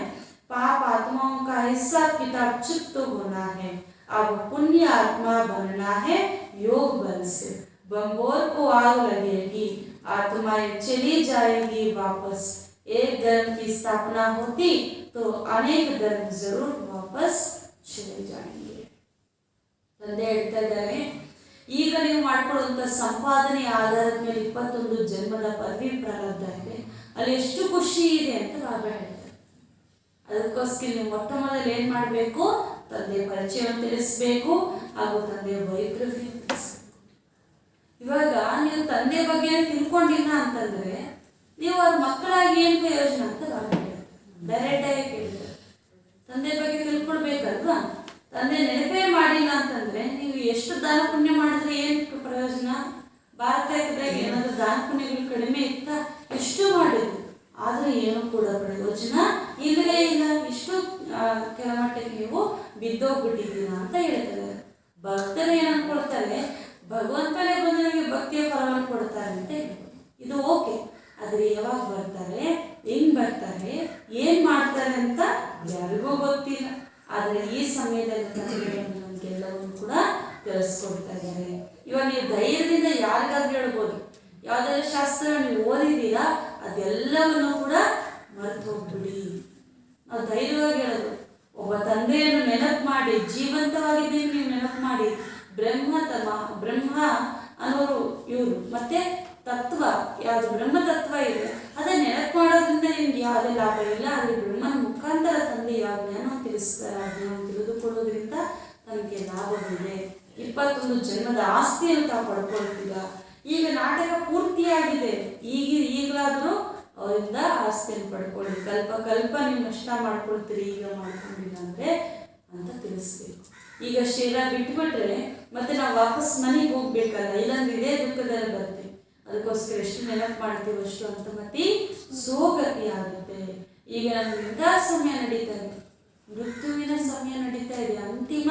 पाप आत्माओं का हिसाब किताब चुप्त होना है. अब पुण्य आत्मा बनना है योग बल से. बम्बोर को आग लगेगी, आत्माएं चली जाएगी वापस. एक धर्म की स्थापना होती तो अनेक धर्म जरूर वापस चले जाएंगे. ತಂದೆ ಹೇಳ್ತಾ ಇದ್ದಾರೆ, ಈಗ ನೀವು ಮಾಡ್ಕೊಳ್ಳುವಂಥ ಸಂಪಾದನೆ ಆಧಾರದ ಮೇಲೆ 21 ಜನ್ಮದ ಪದವಿ ಪ್ರಾರಂಭ ಇದೆ. ಅಲ್ಲಿ ಎಷ್ಟು ಖುಷಿ ಇದೆ ಅಂತ ಬಾಬಾ ಹೇಳ್ತಾರೆ. ಅದಕ್ಕೋಸ್ಕರ ನೀವು ಮೊಟ್ಟ ಮೊದಲು ಏನು ಮಾಡಬೇಕು, ತಂದೆ ಪರಿಚಯವನ್ನು ತಿಳಿಸಬೇಕು ಹಾಗೂ ತಂದೆಯ ಬಯೋಗ್ರಫಿ ತಿಳಿಸಬೇಕು. ಇವಾಗ ನೀವು ತಂದೆ ಬಗ್ಗೆ ತಿಳ್ಕೊಂಡಿಲ್ಲ ಅಂತಂದ್ರೆ ನೀವು ಅವ್ರ ಮಕ್ಕಳಾಗಿ ಏನು ಪ್ರಯೋಜನ ಅಂತ ಬಾಬಾ ಹೇಳ್ತಾರೆ. ಡೈರೆಕ್ಟ್ ಆಗಿ ಕೇಳ್ತಾರೆ, ತಂದೆ ಬಗ್ಗೆ ತಿಳ್ಕೊಳ್ಬೇಕಲ್ವಾ. ತಂದೆ ನೆನಪೇ ಮಾಡಿಲ್ಲ ಅಂತಂದ್ರೆ ನೀವು ಎಷ್ಟು ದಾನ ಪುಣ್ಯ ಮಾಡಿದ್ರೆ ಏನು ಪ್ರಯೋಜನ. ಭಾರತದಾಗ ಏನಾದರೂ ದಾನ ಪುಣ್ಯಗಳು ಕಡಿಮೆ ಇತ್ತ, ಎಷ್ಟು ಮಾಡಿದ್ರು ಆದ್ರೆ ಏನು ಕೂಡ ಪ್ರಯೋಜನ ಇಲ್ಲವೇ ಇಲ್ಲ. ಇಷ್ಟು ಕೆಳಮಟ್ಟಕ್ಕೆ ನೀವು ಬಿದ್ದೋಗ್ಬಿಟ್ಟಿದ್ದೀರಾ ಅಂತ ಹೇಳ್ತಾರೆ. ಭಕ್ತರು ಏನು ಅನ್ಕೊಳ್ತಾರೆ, ಭಗವಂತನೇ ಬಂದು ನನಗೆ ಭಕ್ತಿಯ ಫಲವನ್ನು ಕೊಡ್ತಾರೆ ಅಂತ ಹೇಳ್ಬೋದು. ಇದು ಓಕೆ, ಆದರೆ ಯಾವಾಗ ಬರ್ತಾರೆ, ಹೆಂಗ್ ಬರ್ತಾರೆ, ಏನ್ ಮಾಡ್ತಾರೆ ಅಂತ ಯಾರಿಗೂ ಗೊತ್ತಿಲ್ಲ. ಆದರೆ ಈ ಸಮಯದಲ್ಲಿ ನಮಗೆಲ್ಲವನ್ನು ಕೂಡ ತಿಳಿಸ್ಕೊಡ್ತಾ ಇದ್ದಾರೆ. ಇವಾಗ ನೀವು ಧೈರ್ಯದಿಂದ ಯಾರಿಗಾದ್ರೂ ಹೇಳ್ಬೋದು, ಯಾವುದೆಲ್ಲ ಶಾಸ್ತ್ರ ನೀವು ಓದಿದ್ದೀರಾ ಅದೆಲ್ಲವನ್ನು ಕೂಡ ಮರೆತು ಹೋಗ್ಬಿಡಿ. ನಾವು ಧೈರ್ಯವಾಗಿ ಹೇಳೋದು, ಒಬ್ಬ ತಂದೆಯನ್ನು ನೆನಪು ಮಾಡಿ, ಜೀವಂತವಾಗಿದ್ದೀನಿ ನೀವು ನೆನಪು ಮಾಡಿ. ಬ್ರಹ್ಮ ಅನ್ನೋರು ಇವರು, ಮತ್ತೆ ತತ್ವ ಯಾವುದು ಬ್ರಹ್ಮ ತತ್ವ ಇದೆ ಅದನ್ನ ನೆನಪು ಮಾಡೋದ್ರಿಂದ ನಿಮ್ಗೆ ಯಾವುದೇ ಲಾಭ ಇಲ್ಲ. ಆದರೆ ಬ್ರಹ್ಮನ ಮುಖಾಂತರ ತಂದೆ ಯಾವ ಜ್ಞಾನ ತಿಳಿಸ್ತಾರೆ, ಆ ಜ್ಞಾನ ತಿಳಿದುಕೊಳ್ಳೋದ್ರಿಂದ ನಮಗೆ ಲಾಭವಿದೆ. 21 ಜನ್ಮದ ಆಸ್ತಿಯನ್ನು ತಾವು ಪಡ್ಕೊಳ್ತೀರಾ. ಈಗ ನಾಟಕ ಪೂರ್ತಿಯಾಗಿದೆ, ಈಗಲಾದರೂ ಅವರಿಂದ ಆಸ್ತಿಯನ್ನು ಪಡ್ಕೊಳ್ಳಿ. ಕಲ್ಪ ನೀವು ನಷ್ಟ ಮಾಡ್ಕೊಳ್ತೀರಿ, ಈಗ ಮಾಡ್ಕೊಂಡಿಲ್ಲ ಅಂದರೆ ಅಂತ ತಿಳಿಸ್ಬೇಕು. ಈಗ ಶರೀರ ಬಿಟ್ಬಿಟ್ರೆ ಮತ್ತೆ ನಾವು ವಾಪಸ್ ಮನೆಗೆ ಹೋಗ್ಬೇಕಲ್ಲ, ಇಲ್ಲಾಂದ್ರೆ ಇದೇ ದುಃಖದಲ್ಲಿ ಬರ್ತೀವಿ. ಅದಕ್ಕೋಸ್ಕರ ಎಷ್ಟು ನೆನಪು ಮಾಡ್ತೀವಿ ಅಷ್ಟು ಅಂತಮತಿ ಸೋಗತಿ ಆಗುತ್ತೆ. ಈಗ ನಮ್ಗೆ ಇಂಥ ಸಮಯ ನಡೀತಾ ಇದೆ, ಮೃತ್ಯುವಿನ ಸಮಯ ನಡೀತಾ ಇದೆ, ಅಂತಿಮ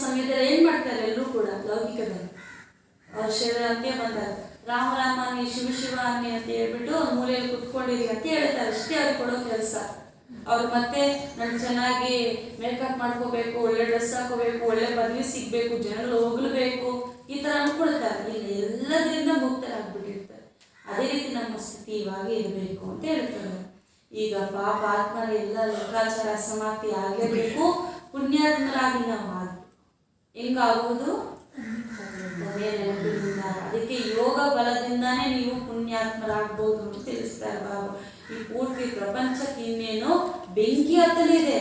ಸಮಯದಲ್ಲಿ ಏನ್ ಮಾಡ್ತಾರೆ ಎಲ್ಲರೂ ಕೂಡ ಲೌಕಿಕದಲ್ಲಿ ಅವ್ರ ಶರೀರ ಅಂತ್ಯ ಬಂದಾಗ ರಾಮ ಅನ್ನಿ, ಶಿವ ಅನ್ನಿ ಅಂತ ಹೇಳ್ಬಿಟ್ಟು ಮೂಲೆಯಲ್ಲಿ ಕುತ್ಕೊಂಡಿರಿ ಅಂತ ಹೇಳ್ತಾರೆ. ಅಷ್ಟೇ ಅವ್ರಿಗೆ ಕೊಡೋ ಕೆಲಸ. ಅವ್ರು ಮತ್ತೆ ನಾನು ಚೆನ್ನಾಗಿ ಮೇಕಪ್ ಮಾಡ್ಕೋಬೇಕು, ಒಳ್ಳೆ ಡ್ರೆಸ್ ಹಾಕೋಬೇಕು, ಒಳ್ಳೆ ಪದವಿ ಸಿಗ್ಬೇಕು, ಜನಗಳು ಹೊಗಳ್ಬೇಕು, ಈ ಥರ ಅನ್ಕೊಳ್ತಾರೆ. ಇಲ್ಲ, ಎಲ್ಲದರಿಂದ ಮುಕ್ತರಾಗ್ಬಿಟ್ಟಿರ್ತಾರೆ. ಅದೇ ರೀತಿ ನಮ್ಮ ಸ್ಥಿತಿ ಇವಾಗ ಇರಬೇಕು ಅಂತ ಹೇಳ್ತಾರೆ. ಈಗ ಪಾಪ ಆತ್ಮನ ಎಲ್ಲ ಲೋಕಾಚಾರ ಸಮಾಪ್ತಿ ಆಗಲೇಬೇಕು. ಪುಣ್ಯಾತ್ಮರಾಗಿ ನಾವು ಹೆಂಗಾಗುವುದು ಅದೇ ನೆನಪಿನಿಂದ. ಅದಕ್ಕೆ ಯೋಗ ಬಲದಿಂದಾನೇ ನೀವು ಪುಣ್ಯಾತ್ಮರಾಗ್ಬೋದು ಅಂತ ತಿಳಿಸ್ತಾರೆ ಬಾಬಾ. ಈ ಪೂರ್ತಿ ಪ್ರಪಂಚಕ್ಕೆ ಇನ್ನೇನು ಬೆಂಕಿ ಹತ್ತಲಿದೆ.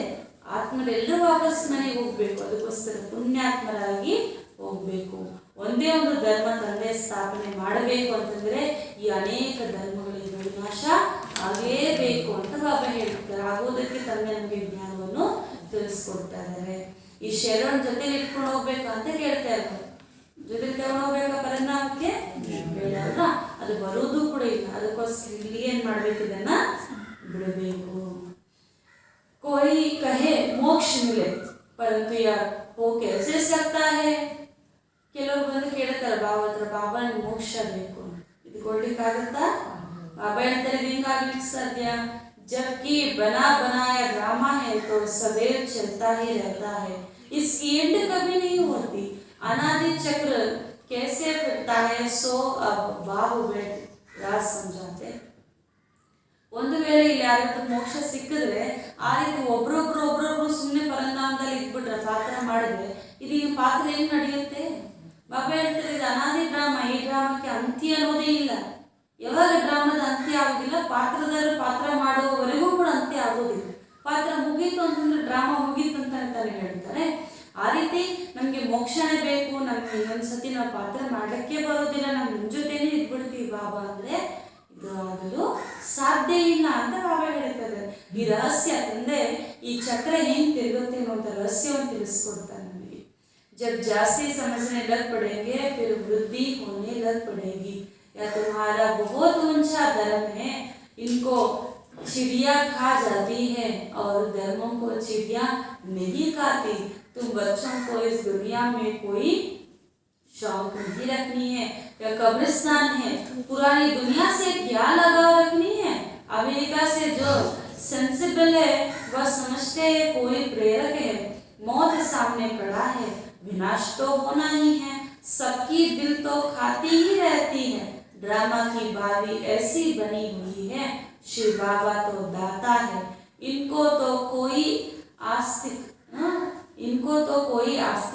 ಆತ್ಮರೆಲ್ಲರೂ ವಾಪಸ್ ಮನೆಗೆ ಹೋಗ್ಬೇಕು. ಅದಕ್ಕೋಸ್ಕರ ಪುಣ್ಯಾತ್ಮರಾಗಿ ಹೋಗ್ಬೇಕು. ಒಂದೇ ಒಂದು ಧರ್ಮ ತಂದೆ ಸ್ಥಾಪನೆ ಮಾಡಬೇಕು ಅಂತಂದ್ರೆ ಈ ಅನೇಕ ಧರ್ಮಗಳಿಗೆ ವಿನಾಶ ಆಗ ಆಗೋದಕ್ಕೆ ತಂದೆ ನಮಗೆ ಜ್ಞಾನವನ್ನು ತಿಳಿಸ್ಕೊಡ್ತಾ ಇದ್ದಾರೆ. ಈ ಶರೀರನ ಜೊತೆಲಿ ಇಟ್ಕೊಂಡು ಹೋಗ್ಬೇಕಾ ಅಂತ ಕೇಳ್ತಾ ಇರ್ತಾರೆ. ಜೊತೆಲಿ ತಗೊಂಡು ಹೋಗ್ಬೇಕಾ ಪರಿಣಾಮಕ್ಕೆ ಬೇಡ ಅಲ್ಲ, ಅದು ಬರೋದು ಕೂಡ ಇಲ್ಲ. ಅದಕ್ಕೋಸ್ಕರ ಇಲ್ಲಿ ಏನ್ ಮಾಡ್ಬೇಕು, ಇದನ್ನ ಬಿಡಬೇಕು. कोई कहे मोक्ष मिले परंतु यार वो कैसे सकता है. ಕೆಲವರು ಬಂದು ಕೇಳ್ತಾರೆ ಬಾಬಾ ಹತ್ರ, ಬಾಬಾ ನನ್ಗೆ ಮೋಕ್ಷ ಬೇಕು, ಇದು ಕೊಡ್ಲಿಕ್ಕಾಗತ್ತಾ? ಬಾಬಾ ಹೇಳ್ತಾರೆ ಇದು ಹಿಂಗಾಗ್ಲಿಕ್ಕೆ ಸಾಧ್ಯ. जबकि बना बनाया ड्रामा है तो सदैव चलता ही रहता है, इसकी एंड कभी नहीं होती. अनादि चक्र कैसे फिरता है सो अब बाबू बैठ राज समझाते. ಒಂದು ವೇಳೆ ಇಲ್ಲಿ ಯಾರತ್ರ ಮೋಕ್ಷ ಸಿಕ್ಕಿದ್ರೆ ಆ ರೀತಿ ಒಬ್ರೊಬ್ರು ಸುಮ್ಮನೆ ಪರಂಧಾಮದಲ್ಲಿ ಇದ್ಬಿಟ್ರೆ ಪಾತ್ರ ಮಾಡಿದ್ರೆ ಇದೀಗ ಪಾತ್ರ ಹೆಂಗ್ ನಡೆಯುತ್ತೆ? ಬಾಬಾ ಹೇಳ್ತಾರೆ ಇದು ಅನಾದಿ ಡ್ರಾಮಾ, ಈ ಡ್ರಾಮಕ್ಕೆ ಅಂತ್ಯ ಅನ್ನೋದೇ ಇಲ್ಲ. ಯಾವಾಗ ಡ್ರಾಮಾದ ಅಂತ್ಯ ಆಗೋದಿಲ್ಲ, ಪಾತ್ರದಲ್ಲಿ ಪಾತ್ರ ಮಾಡುವವರೆಗೂ ಕೂಡ ಅಂತ್ಯ ಆಗೋದಿಲ್ಲ. ಪಾತ್ರ ಮುಗೀತು ಅಂತಂದ್ರೆ ಡ್ರಾಮಾ ಮುಗೀತು ಅಂತ ಅಂತಾನೆ ಹೇಳ್ತಾರೆ. ಆ ರೀತಿ ನಮ್ಗೆ ಮೋಕ್ಷನೇ ಬೇಕು, ನಮ್ಗೆ ಇನ್ನೊಂದ್ಸತಿ ನಾವು ಪಾತ್ರ ಮಾಡಕ್ಕೆ ಬರೋದಿಲ್ಲ, ನಾವು ನಿಮ್ ಜೊತೆನೇ ಇದ್ಬಿಡ್ತೀವಿ ಬಾಬಾ ಅಂದ್ರೆ ಇದು ಆಗಲು ಸಾಧ್ಯ ಇಲ್ಲ ಅಂತ ಬಾಬಾ ಹೇಳ್ತಾರೆ. ಈ ರಹಸ್ಯ ತಂದೆ ಈ ಚಕ್ರ ಹೆಂಗ್ ತಿರುಗುತ್ತೆ ಅನ್ನೋಂಥ ರಹಸ್ಯವನ್ನು ತಿಳಿಸ್ಕೊಡ್ತಾರೆ ನಮಗೆ. जब जास्ती समझने लग पड़ेंगे फिर वृद्धि होने लग पड़ेगी. या तुम्हारा बहुत ऊंचा धर्म है, इनको चिड़िया खा जाती है और धर्मों को चिड़िया नहीं खाती. तुम बच्चों को इस दुनिया में कोई शौक नहीं रखनी है. या कब्रिस्तान है, पुरानी दुनिया से क्या लगाव रखनी है. अमेरिका से जो सेंसिबल है वह समझते है कोई प्रेरक है. मौत सामने खड़ा है, विनाश तो होना ही है. सबकी दिल तो खाती ही रहती है. ड्रामा की बारी ऐसी बनी हुई है, शिव बाबा तो दाता है, इनको तो कोई आस्तिक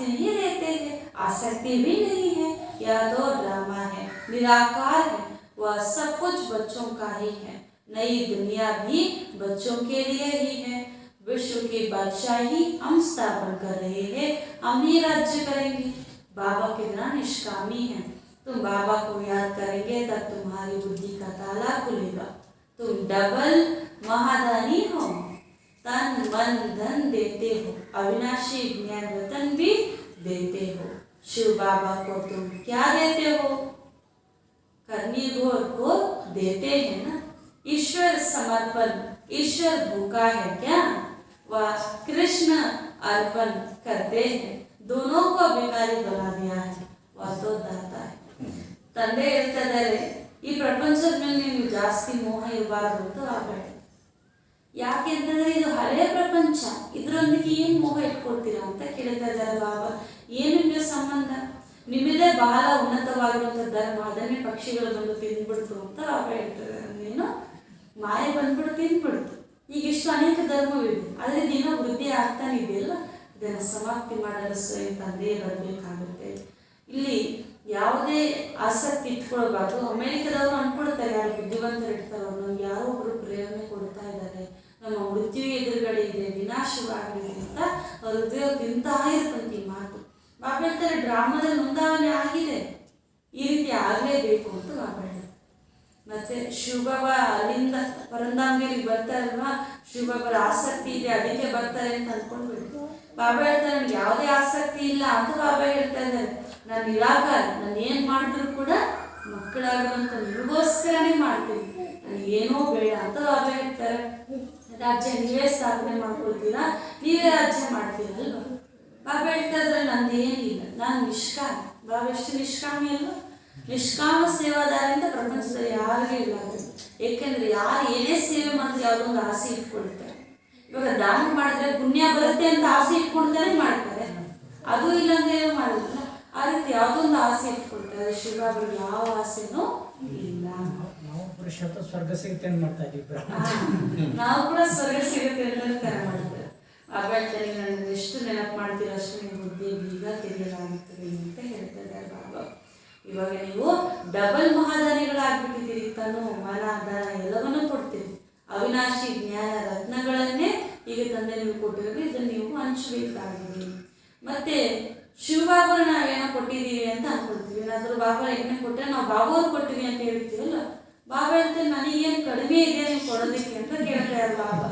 नहीं देते हैं, आसक्ति भी नहीं है. यह तो ड्रामा है, निराकार है, वह सब कुछ बच्चों का ही है. नई दुनिया भी बच्चों के लिए ही है. विश्व की बादशाही हम स्थापन कर रहे हैं, हम ही राज्य करेंगे. बाबा कितना निष्कामी है. तुम बाबा को याद करेंगे तब तुम्हारी बुद्धि का ताला खुलेगा. तुम डबल महादानी हो, तन मन धन देते हो, अविनाशी ज्ञान रतन भी देते हो. शिव बाबा को तुम क्या देते हो? करनी घोर को देते हैं ना. ईश्वर समर्पण, ईश्वर भूखा है क्या? वह कृष्ण अर्पण करते हैं. दोनों को भिखारी बना दिया है, वह तो दाता है. ತಂದೆ ಹೇಳ್ತಾ ಇದ್ದಾರೆ ಈ ಪ್ರಪಂಚದ ಮೇಲೆ ನೀವು ಜಾಸ್ತಿ ಮೋಹ ಇರಬಾರ್ದು ಅಂತ ಬಾಬಾ. ಯಾಕೆ ಅಂತಂದ್ರೆ ಇದು ಹಳೆಯ ಪ್ರಪಂಚ, ಇದರೊಂದಿಗೆ ಏನ್ ಮೋಹ ಇಟ್ಕೊಳ್ತೀರಾ ಅಂತ ಕೇಳ್ತಾ ಇದ್ದಾರೆ ಬಾಬಾ. ಏನು ನಿಮಗೆ ಸಂಬಂಧ? ನಿಮ್ಮದೇ ಬಹಳ ಉನ್ನತವಾಗಿರುವಂತ ಧರ್ಮ, ಅದನ್ನೇ ಪಕ್ಷಿಗಳು ಬಂದು ತಿಂದ್ಬಿಡ್ತು ಅಂತ ಬಾಬಾ ಹೇಳ್ತಾರೆ. ನೀನು ಮಾಯೆ ಬಂದ್ಬಿಟ್ಟು ತಿಂದ್ಬಿಡ್ತು. ಈಗ ಇಷ್ಟು ಅನೇಕ ಧರ್ಮವಿದೆ, ಆದರೆ ದಿನ ವೃದ್ಧಿ ಆಗ್ತಾನೆ ಇದೆಯಲ್ಲ, ಇದನ್ನು ಸಮಾಪ್ತಿ ಮಾಡಲು ಸ್ವಯಂ ತಂದೆ ಬರಬೇಕಾಗುತ್ತೆ. ಇಲ್ಲಿ ಯಾವುದೇ ಆಸಕ್ತಿ ಇಟ್ಕೊಳ್ಬಾರ್ದು. ಅಮೆರಿಕದವರು ಅನ್ಕೊಳ್ತಾರೆ, ಯಾರು ಬುದ್ಧಿವಂತರು ಇರ್ತಾರೋ ನಮ್ಗೆ ಯಾರೋ ಒಬ್ರು ಪ್ರೇರಣೆ ಕೊಡ್ತಾ ಇದ್ದಾರೆ, ನಮ್ಮ ಮೃತ್ಯು ಎದುರುಗಡೆ ಇದೆ, ವಿನಾಶವಾಗಿದೆ ಅಂತ ಅವ್ರ ಹೃದಯ ತಿಂತಾ ಇರ್ತಂತೆ ಈ ಮಾತು. ಬಾಬಾ ಹೇಳ್ತಾರೆ ಡ್ರಾಮಾದಲ್ಲಿ ನೋಂದಾವಣೆ ಆಗಿದೆ, ಈ ರೀತಿ ಆಗಲೇಬೇಕು ಅಂತ ಬಾಬಾ ಹೇಳ್ತಾರೆ. ಮತ್ತೆ ಶಿವಬಾಬಾ ಅಲ್ಲಿಂದ ಪರಂಧಾಮಗಿರಿಗೆ ಬರ್ತಾರಲ್ವಾ, ಶಿವಬಾಬರ ಆಸಕ್ತಿ ಇದೆ ಅದಕ್ಕೆ ಬರ್ತಾರೆ ಅಂತ ಅನ್ಕೊಂಡ್ಬಿಟ್ಟು ಬಾಬಾ ಹೇಳ್ತಾರೆ ನನಗೆ ಯಾವುದೇ ಆಸಕ್ತಿ ಇಲ್ಲ ಅಂತ ಬಾಬಾ ಹೇಳ್ತಾ ಇದ್ದಾರೆ. ನಾನು ನಿರಾಕಾರ, ನಾನು ಏನು ಮಾಡಿದ್ರು ಕೂಡ ಮಕ್ಕಳಾಗಿರುವಂತ ನಿಮಗೋಸ್ಕರನೇ ಮಾಡ್ತೀನಿ, ನನಗೆ ಏನೋ ಬೇಡ ಅಂತ ಬಾಬಾ ಹೇಳ್ತಾರೆ. ರಾಜ್ಯ ನೀವೇ ಸ್ಥಾಪನೆ ಮಾಡ್ಕೊಳ್ತೀರಾ, ನೀವೇ ರಾಜ್ಯ ಮಾಡ್ತೀರಲ್ವ. ಬಾಬಾ ಹೇಳ್ತಾ ಇದ್ರೆ ನಂದೇನಿಲ್ಲ, ನಾನು ನಿಷ್ಕಾಮ. ಬಾಬಾ ಎಷ್ಟು ನಿಷ್ಕಾಮಿ ಅಲ್ವಾ. ನಿಷ್ಕಾಮ ಸೇವಾದಾರ ಅಂತ ಪ್ರಪಂಚದಲ್ಲಿ ಯಾರಿಗೂ ಇಲ್ಲ. ಏಕೆಂದ್ರೆ ಯಾರು ಏನೇ ಸೇವೆ ಮಾಡಿದ್ರೆ ಯಾವುದೋ ಒಂದು ಆಸೆ ಇಟ್ಕೊಳ್ತಾರೆ. ಇವಾಗ ದಾನ ಮಾಡಿದ್ರೆ ಪುಣ್ಯ ಬರುತ್ತೆ ಅಂತ ಆಸೆ ಇಟ್ಕೊಳ್ತಾನೆ ಮಾಡ್ತಾರೆ, ಅದು ಇಲ್ಲ ಅಂತ ಏನೋ ಮಾಡಿದ್ರೆ ಆ ರೀತಿ ಯಾವುದೊಂದು ಆಸೆ ಇಟ್ಕೊಳ್ತಾರೆ. ಶಿವಬಾಬರಿಗೆ ಯಾವ ಆಸೆನೂ ಇಲ್ಲ. ಸ್ವರ್ಗ ಸಿಗುತ್ತೆ ಅಂತ ಮಾಡ್ತಾ ಇದ್ದೀವಿ, ನಾವು ಕೂಡ ಸ್ವರ್ಗ ಸಿಗುತ್ತೆ ಅಂತ ತರ ಮಾಡ್ತಾರೆ. ಬಾಬಾ ಹೇಳ್ತಾರೆ ನನ್ನ ಎಷ್ಟು ನೆನಪು ಮಾಡ್ತೀರೋ ಅಷ್ಟು ನಿಮ್ಮ ಬುದ್ಧಿ ಬೀಗ ತೆರೆಯಲಾಗುತ್ತದೆ ಅಂತ ಹೇಳ್ತಾ ಇದ್ದಾರೆ ಬಾಬಾ. ಇವಾಗ ನೀವು ಡಬಲ್ ಮಹಾದಾನಿಗಳಾಗ್ಬಿಟ್ಟಿದ್ದೀರಿ. ತನು ಮನ ಧನ ಎಲ್ಲವನ್ನೂ ಕೊಡ್ತೀರಿ. ಅವಿನಾಶಿ ಜ್ಞಾನ ರತ್ನಗಳನ್ನೇ ಈಗ ತಂದೆ ನೀವು ಕೊಟ್ಟಿರೋದು, ಇದನ್ನು ನೀವು ಹಂಚಬೇಕಾಗಿದೆ. ಮತ್ತೆ ಶಿವಬಾಬರು ನಾವೇನೋ ಕೊಟ್ಟಿದ್ದೀವಿ ಅಂತ ಅನ್ಕೊಳ್ತೀವಿ. ಏನಾದರೂ ಬಾಬಾ ಯಜ್ಞ ಕೊಟ್ಟರೆ ನಾವು ಬಾಬಾವ್ರು ಕೊಟ್ಟಿವಿ ಅಂತ ಹೇಳ್ತೀವಲ್ಲ, ಬಾಬಾ ಹೇಳ್ತಾರೆ ನನಗೇನು ಕಡಿಮೆ ಇದೆ ನೀವು ಕೊಡೋದಕ್ಕೆ ಅಂತ ಕೇಳ್ತಾರೆ ಬಾಬಾ.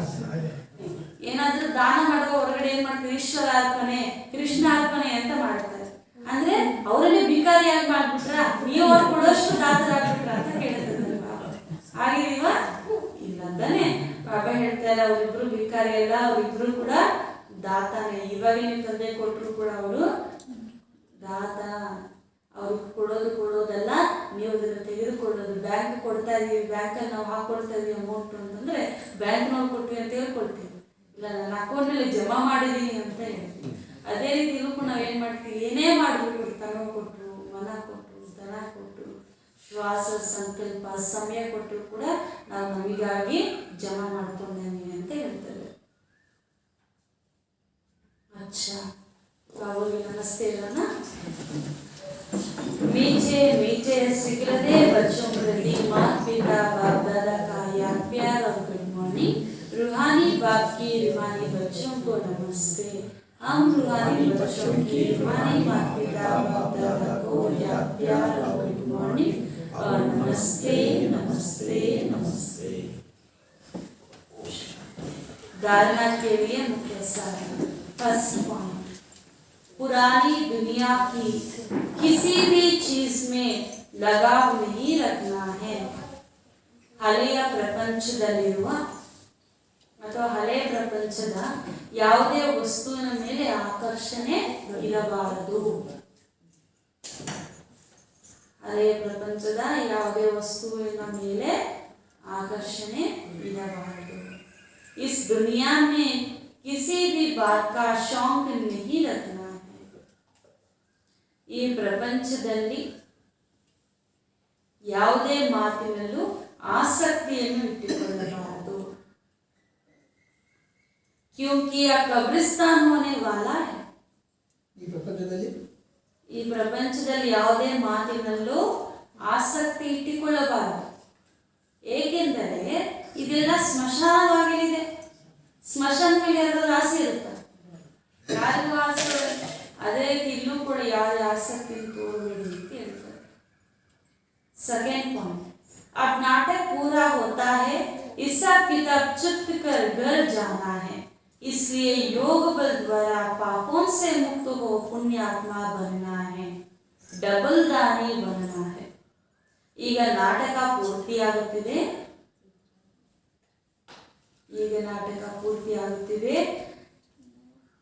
ದಾನ ಮಾಡುವ ಹೊರಗಡೆ ಏನ್ ಮಾಡ್ತಾರೆ, ಈಶ್ವರ ಅರ್ಪಣೆ, ಕೃಷ್ಣ ಅರ್ಪಣೆ ಅಂತ ಮಾಡ್ತಾರೆ. ಅಂದ್ರೆ ಅವರನ್ನೇ ಭಿಕಾರಿಯಾಗಿ ಮಾಡ್ಬಿಟ್ರ, ನೀವು ಅವ್ರು ಕೊಡೋಷ್ಟು ದಾತರಾಗ್ಬಿಟ್ರ ಅಂತ ಕೇಳ್ತಾರೆ ಬಾಬಾ. ಆಗಿದೀವಾ? ಇಲ್ಲ ಅಂತಾನೆ ಬಾಬಾ ಹೇಳ್ತಾರೆ, ಅವರಿಬ್ರು ಭಿಕಾರಿ ಅಲ್ಲ, ಅವರಿಬ್ರು ಕೂಡ ದಾತಾನೆ. ಇವಾಗ ನಿಮ್ಮ ತಂದೆ ಕೊಟ್ಟರು ಕೂಡ ಅವರು ದಾತ. ಅವ್ರಿಗೆ ಕೊಡೋದಲ್ಲ, ನೀವು ಅದನ್ನು ತೆಗೆದುಕೊಳ್ಳೋದು. ಬ್ಯಾಂಕ್ ಕೊಡ್ತಾ ಇದೀವಿ, ಬ್ಯಾಂಕಲ್ಲಿ ನಾವು ಹಾಕೊಳ್ತಾ ಇದೀವಿ ಅಮೌಂಟ್ ಅಂತಂದ್ರೆ ಬ್ಯಾಂಕ್ನವ್ರು ಕೊಟ್ವಿ ಅಂತ ಹೇಳ್ಕೊಳ್ತೀವಿ, ಇಲ್ಲ ನನ್ನ ಅಕೌಂಟಲ್ಲಿ ಜಮಾ ಮಾಡಿದೀನಿ ಅಂತ ಹೇಳ್ತೀವಿ. ಅದೇ ರೀತಿ ಕೂಡ ನಾವೇನ್ ಮಾಡ್ತೀವಿ, ಏನೇ ಮಾಡಿದ್ರು ತನ ಕೊಟ್ಟರು, ಮನ ಕೊಟ್ಟರು, ಧನ ಕೊಟ್ಟರು, ಶ್ವಾಸ, ಸಂಕಲ್ಪ, ಸಮಯ ಕೊಟ್ಟರು ಕೂಡ ನಾವು ನಮಗಾಗಿ ಜಮಾ ಮಾಡ್ಕೊಂಡೇವಿ ಅಂತ ಹೇಳ್ತೇವೆ. अच्छा, बाबूजी नमस्ते रोना। मीठे मीठे सिकलते बच्चों प्रति माता पिता बाप दादा का याद प्यार और गुड मॉर्निंग। रूहानी बाप की रूहानी बच्चों को नमस्ते। हम रूहानी बच्चों की रूहानी माता पिता बाप दादा को याद प्यार और गुड मॉर्निंग और नमस्ते नमस्ते नमस्ते। धारणा के लिए मुख्य सार। फर्स्ट पॉइंट, पुरानी दुनिया की किसी भी चीज में लगाव नहीं रखना है। ಹಳೆಯ ಪ್ರಪಂಚದಲ್ಲಿರುವ ಅಥವಾ ಹಳೆಯ ಪ್ರಪಂಚದ ಯಾವುದೇ ವಸ್ತುವಿನ ಮೇಲೆ ಆಕರ್ಷಣೆ ಇರಬಾರದು. ಹಳೆಯ ಪ್ರಪಂಚದ ಯಾವುದೇ ವಸ್ತುವಿನ ಮೇಲೆ ಆಕರ್ಷಣೆ ಇರಬಾರದು. इस दुनिया में किसी भी बात का शौक नहीं रखना है। ಈ ಪ್ರಪಂಚದಲ್ಲಿ ಯಾವುದೇ ಮಾತಿನಲ್ಲೂ ಆಸಕ್ತಿಯನ್ನು ಇಟ್ಟುಕೊಳ್ಳಬಾರದು. क्योंकि यह कब्रिस्तान होने वाला है। ಈ ಪ್ರಪಂಚದಲ್ಲಿ ಯಾವುದೇ ಮಾತಿನಲ್ಲೂ ಆಸಕ್ತಿ ಇಟ್ಟುಕೊಳ್ಳಬಾರದು. ಏಕೆಂದರೆ ಇದೆಲ್ಲ ಸ್ಮಶಾನವಾಗಲಿದೆ. ಸ್ಮಶಾನ ಮೇಲೆ ಯಾರಾದ್ರೂ ಆಸೆ ಇರುತ್ತೆ, ಯಾರಿಗೂ ಆಸೆ. ಅದೇ ರೀತಿ ಇಲ್ಲೂ ಕೂಡ ಯಾವುದೇ ಆಸಕ್ತಿ ತೋರಬೇಡಿ ಅಂತ ಹೇಳ್ತಾರೆ. सेकंड पॉइंट, अब नाटक पूरा होता है, हिसाब किताब चुप कर घर जाना है। इसलिए योग बल द्वारा पापों से मुक्त हो पुण्यात्मा बनना है, डबल दानी बनना है। ಈಗ ನಾಟಕ ಪೂರ್ತಿಯಾಗುತ್ತಿದೆ.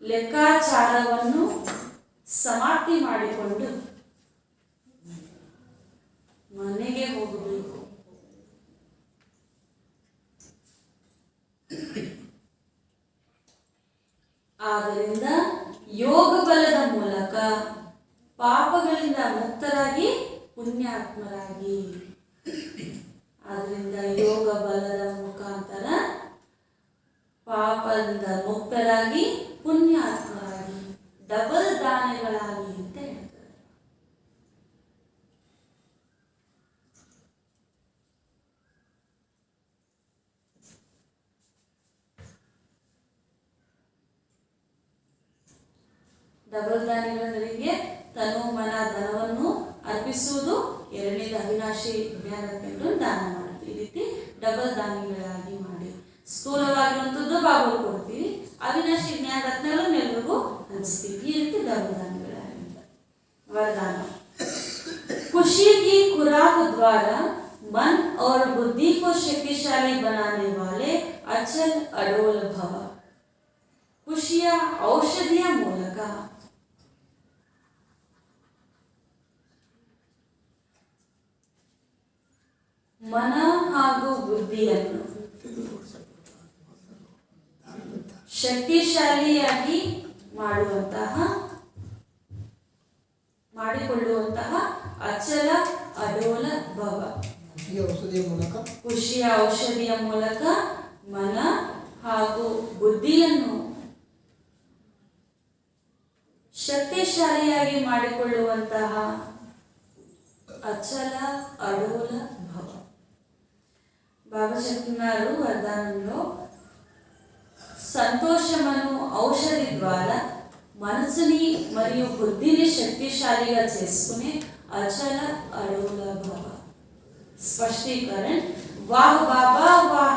ಲೆಕ್ಕಾಚಾರವನ್ನು ಸಮಾಪ್ತಿ ಮಾಡಿಕೊಂಡು ಮನೆಗೆ ಹೋಗಬೇಕು. ಆದ್ದರಿಂದ ಯೋಗ ಬಲದ ಮೂಲಕ ಪಾಪಗಳಿಂದ ಮುಕ್ತರಾಗಿ ಪುಣ್ಯಾತ್ಮರಾಗಿ. ಆದ್ದರಿಂದ ಯೋಗ ಬಲದ ಮುಖಾಂತರ ಪಾಪದಿಂದ ಮುಕ್ತರಾಗಿ ಪುಣ್ಯಾತ್ಮರಾಗಿ ಡಬಲ್ ದಾನಿಗಳಾಗಿ ಅಂತ ಹೇಳ್ತಾರೆ. ಡಬಲ್ ದಾನಿಗಳಿಗೆ ತನು ಮನ ಧನವನ್ನು ಅರ್ಪಿಸುವುದು. ಎರಡನೇದು ಅವಿನಾಶಿ ಜ್ಞಾನವನ್ನು ದಾನ ಮಾಡುವುದು. ಈ ರೀತಿ ಡಬಲ್ ದಾನಿಗಳಾಗಿ ಮಾಡಿ ಸ್ಥೂಲವಾಗಿರುವಂಥದ್ದು ಬಾಬು ಕೊಡ್ತೀವಿ, ಅವಿನಾಶಿ ಜ್ಞಾನ ರತ್ನಗಳನ್ನು ಎಲ್ರಿಗೂ ಹಂಚ್ತೀವಿ. ಈ ರೀತಿ ಡಬಲ್ ದಾನಿಗಳಾಗಿ वरदान। खुशी की खुराक द्वारा मन और बुद्धि को शक्तिशाली बनाने वाले अचल अडोल भव। ಖುಷಿಯ ಔಷಧಿಯ ಮೂಲಕ ಮನ ಹಾಗೂ ಬುದ್ಧಿಯನ್ನು ಶಕ್ತಿಶಾಲಿಯಾಗಿ ಮಾಡಿಕೊಳ್ಳುವಂತಹ ಅಚಲ ಅಡೋಲ ಭವ. ಖುಷಿಯ ಔಷಧಿಯ ಮೂಲಕ ಮನ ಹಾಗೂ ಬುದ್ಧಿಯನ್ನು ಶಕ್ತಿಶಾಲಿಯಾಗಿ ಮಾಡಿಕೊಳ್ಳುವಂತಹ అచల అడోల భవ. బాబా చెప్తున్నారు వరదానంలో, సంతోషమును ఔషధి ద్వారా మనసుని మరియు బుద్ధిని శక్తిశాలిగా చేసుకునే అచల అడోల భవ. स्पष्टीकरण, वाह बाबा वाह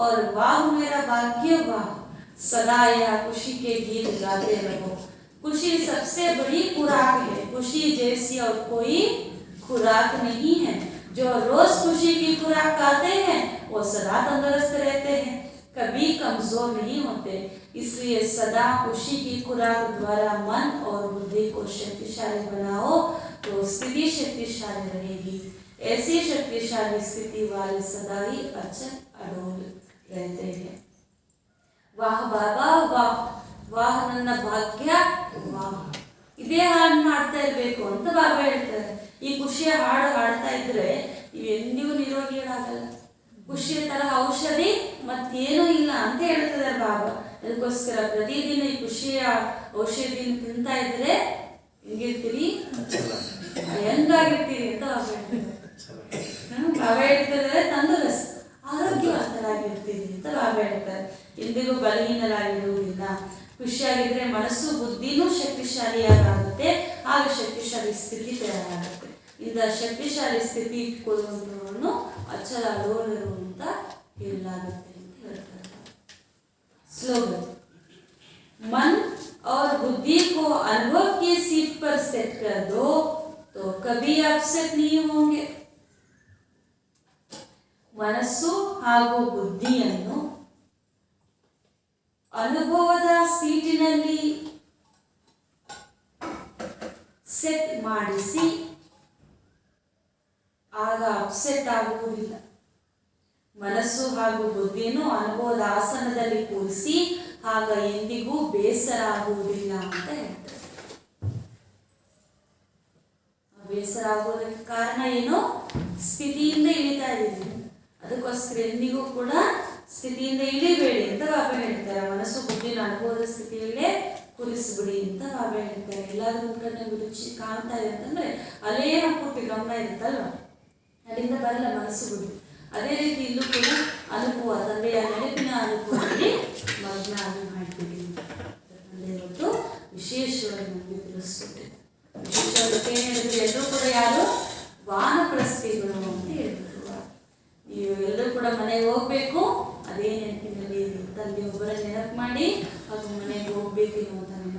और वाह मेरा भाग्य वाह, सदा यह खुशी के गीत गाते रहो। खुशी सबसे बड़ी खुराक है, खुशी जैसी और कोई खुराक नहीं है। जो रोज खुशी की खुराक खाते हैं वो सदा तंदुरुस्त रहते हैं, कभी कमजोर नहीं होते। इसलिए सदा खुशी की खुराक द्वारा मन और बुद्धि को शक्तिशाली बनाओ तो स्थिति शक्तिशाली रहेगी। ऐसी शक्तिशाली स्थिति वाले सदा ही अचल अडोल रहते हैं। वाह बाबा वाह, ವಾಹ್ ನನ್ನ ಭಾಗ್ಯ ವಾಹ್. ಇದೇ ಹಾಡನ್ನ ಹಾಡ್ತಾ ಇರಬೇಕು ಅಂತ ಬಾಬಾ ಹೇಳ್ತಾರೆ. ಈ ಖುಷಿಯ ಹಾಡು ಹಾಡ್ತಾ ಇದ್ರೆ ನೀವು ಎಂದಿಗೂ ನಿರೋಗಿಗಳಾಗಲ್ಲ. ಖುಷಿಯ ತರ ಔಷಧಿ ಮತ್ತೇನೂ ಇಲ್ಲ ಅಂತ ಹೇಳ್ತಿದ್ದಾರೆ ಬಾಬಾ. ಅದಕ್ಕೋಸ್ಕರ ಪ್ರತಿದಿನ ಈ ಖುಷಿಯ ಔಷಧಿನ ತಿಂತಾ ಇದ್ರೆ ಹೆಂಗಿರ್ತೀರಿ, ಹೆಂಗಾಗಿರ್ತೀರಿ ಅಂತ ಬಾಬಾ ಹೇಳ್ತಾರೆ. ಬಾಬಾ ಹೇಳ್ತಿದ್ರೆ ತಂದೂರಸ್ತ್ ಆರೋಗ್ಯವಂತರಾಗಿರ್ತೀರಿ ಅಂತ ಬಾಬಾ ಹೇಳ್ತಾರೆ. ಎಂದಿಗೂ ಬಲಹೀನರಾಗಿರುವುದಿಲ್ಲ. ಖುಷಿಯಾಗಿದ್ರೆ ಮನಸ್ಸು ಬುದ್ಧಿನೂ ಶಕ್ತಿಶಾಲಿಯಾಗುತ್ತೆ, ಆಗ ಶಕ್ತಿಶಾಲಿ ಸ್ಥಿತಿ ತಯಾರಾಗುತ್ತೆ. ಇಂಥ ಶಕ್ತಿಶಾಲಿ ಸ್ಥಿತಿ ಇಟ್ಕೊಳ್ಳುವಂಥವನ್ನು ಅಚಲ ಅಡೋಲರು ಅಂತ ಹೇಳಲಾಗುತ್ತೆ ಅಂತ ಹೇಳ್ತಾರೆ. स्लोगन, मन और बुद्धि को अनुभव की सीट पर सेट कर दो तो कभी अपसेट नहीं होंगे. ಮನಸ್ಸು ಹಾಗೂ ಬುದ್ಧಿಯನ್ನು ಅನುಭವದ ಸೀಟಿನಲ್ಲಿ ಸೆಟ್ ಮಾಡಿಸಿ, ಆಗ ಅಪ್ಸೆಟ್ ಆಗುವುದಿಲ್ಲ. ಮನಸ್ಸು ಹಾಗೂ ಬುದ್ಧಿಯನ್ನು ಅನುಭವದ ಆಸನದಲ್ಲಿ ಕೂರಿಸಿ, ಆಗ ಎಂದಿಗೂ ಬೇಸರ ಆಗುವುದಿಲ್ಲ ಅಂತ ಹೇಳ್ತಾರೆ. ಬೇಸರ ಆಗುವುದಕ್ಕೆ ಕಾರಣ ಏನು? ಸ್ಥಿತಿಯಿಂದ ಇಳಿತಾ ಇದ್ದೀವಿ. ಅದಕ್ಕೋಸ್ಕರ ಎಂದಿಗೂ ಕೂಡ ಸ್ಥಿತಿಯಿಂದ ಇಳಿಬೇಡಿ ಅಂತ ಬಾಬಾ ಹೇಳ್ತಾರೆ. ಮನಸ್ಸು ಬುದ್ಧಿನ ಅನುಭವದ ಸ್ಥಿತಿಯಲ್ಲೇ ಕೂರಿಸ್ಬಿಡಿ ಅಂತ ಬಾಬಾ ಹೇಳ್ತಾರೆ. ಎಲ್ಲಾದ್ರೂ ಒಂದು ಕಡೆ ನಮ್ಗೆ ರುಚಿ ಕಾಣ್ತಾ ಇದೆ ಅಂತಂದ್ರೆ ಅಲ್ಲೇ ನಮ್ಮ ಪೂರ್ತಿ ಗಮನ ಇರುತ್ತಲ್ವ, ಅಲ್ಲಿಂದ ಬರಲ್ಲ ಮನಸ್ಸು ಬುದ್ಧಿ. ಅದೇ ರೀತಿ ಇಲ್ಲೂ ಕೂಡ ಅನುಭವ, ತಂದೆಯ ನೆನಪಿನ ಅನುಭವದಲ್ಲಿ ಮಗ್ನ ಮಾಡ್ತೀವಿ ತಂದೆ ಇವತ್ತು ವಿಶೇಷವಾಗಿ ನಮಗೆ ತಿಳಿಸ್ಕೊಟ್ಟಿದೆ. ವಿಶೇಷವಾಗಿ ಏನು ಹೇಳಿದ್ರೆ, ಎಲ್ಲರೂ ಕೂಡ ಯಾರು ವಾನಪ್ರಸ್ಥಿಗಳು ಅಂತ ಹೇಳ್ಬಿಟ್ಟು, ನೀವು ಎಲ್ಲರೂ ಕೂಡ ಮನೆಗೆ ಹೋಗ್ಬೇಕು, ಅದೇ ನೆನಪಿನಲ್ಲಿ ತಂದೆ ಒಬ್ಬರ ನೆನಪು ಮಾಡಿ ಹಾಗೂ ಮನೆಗೆ ಹೋಗ್ಬೇಕು ಅನ್ನುವಂಥ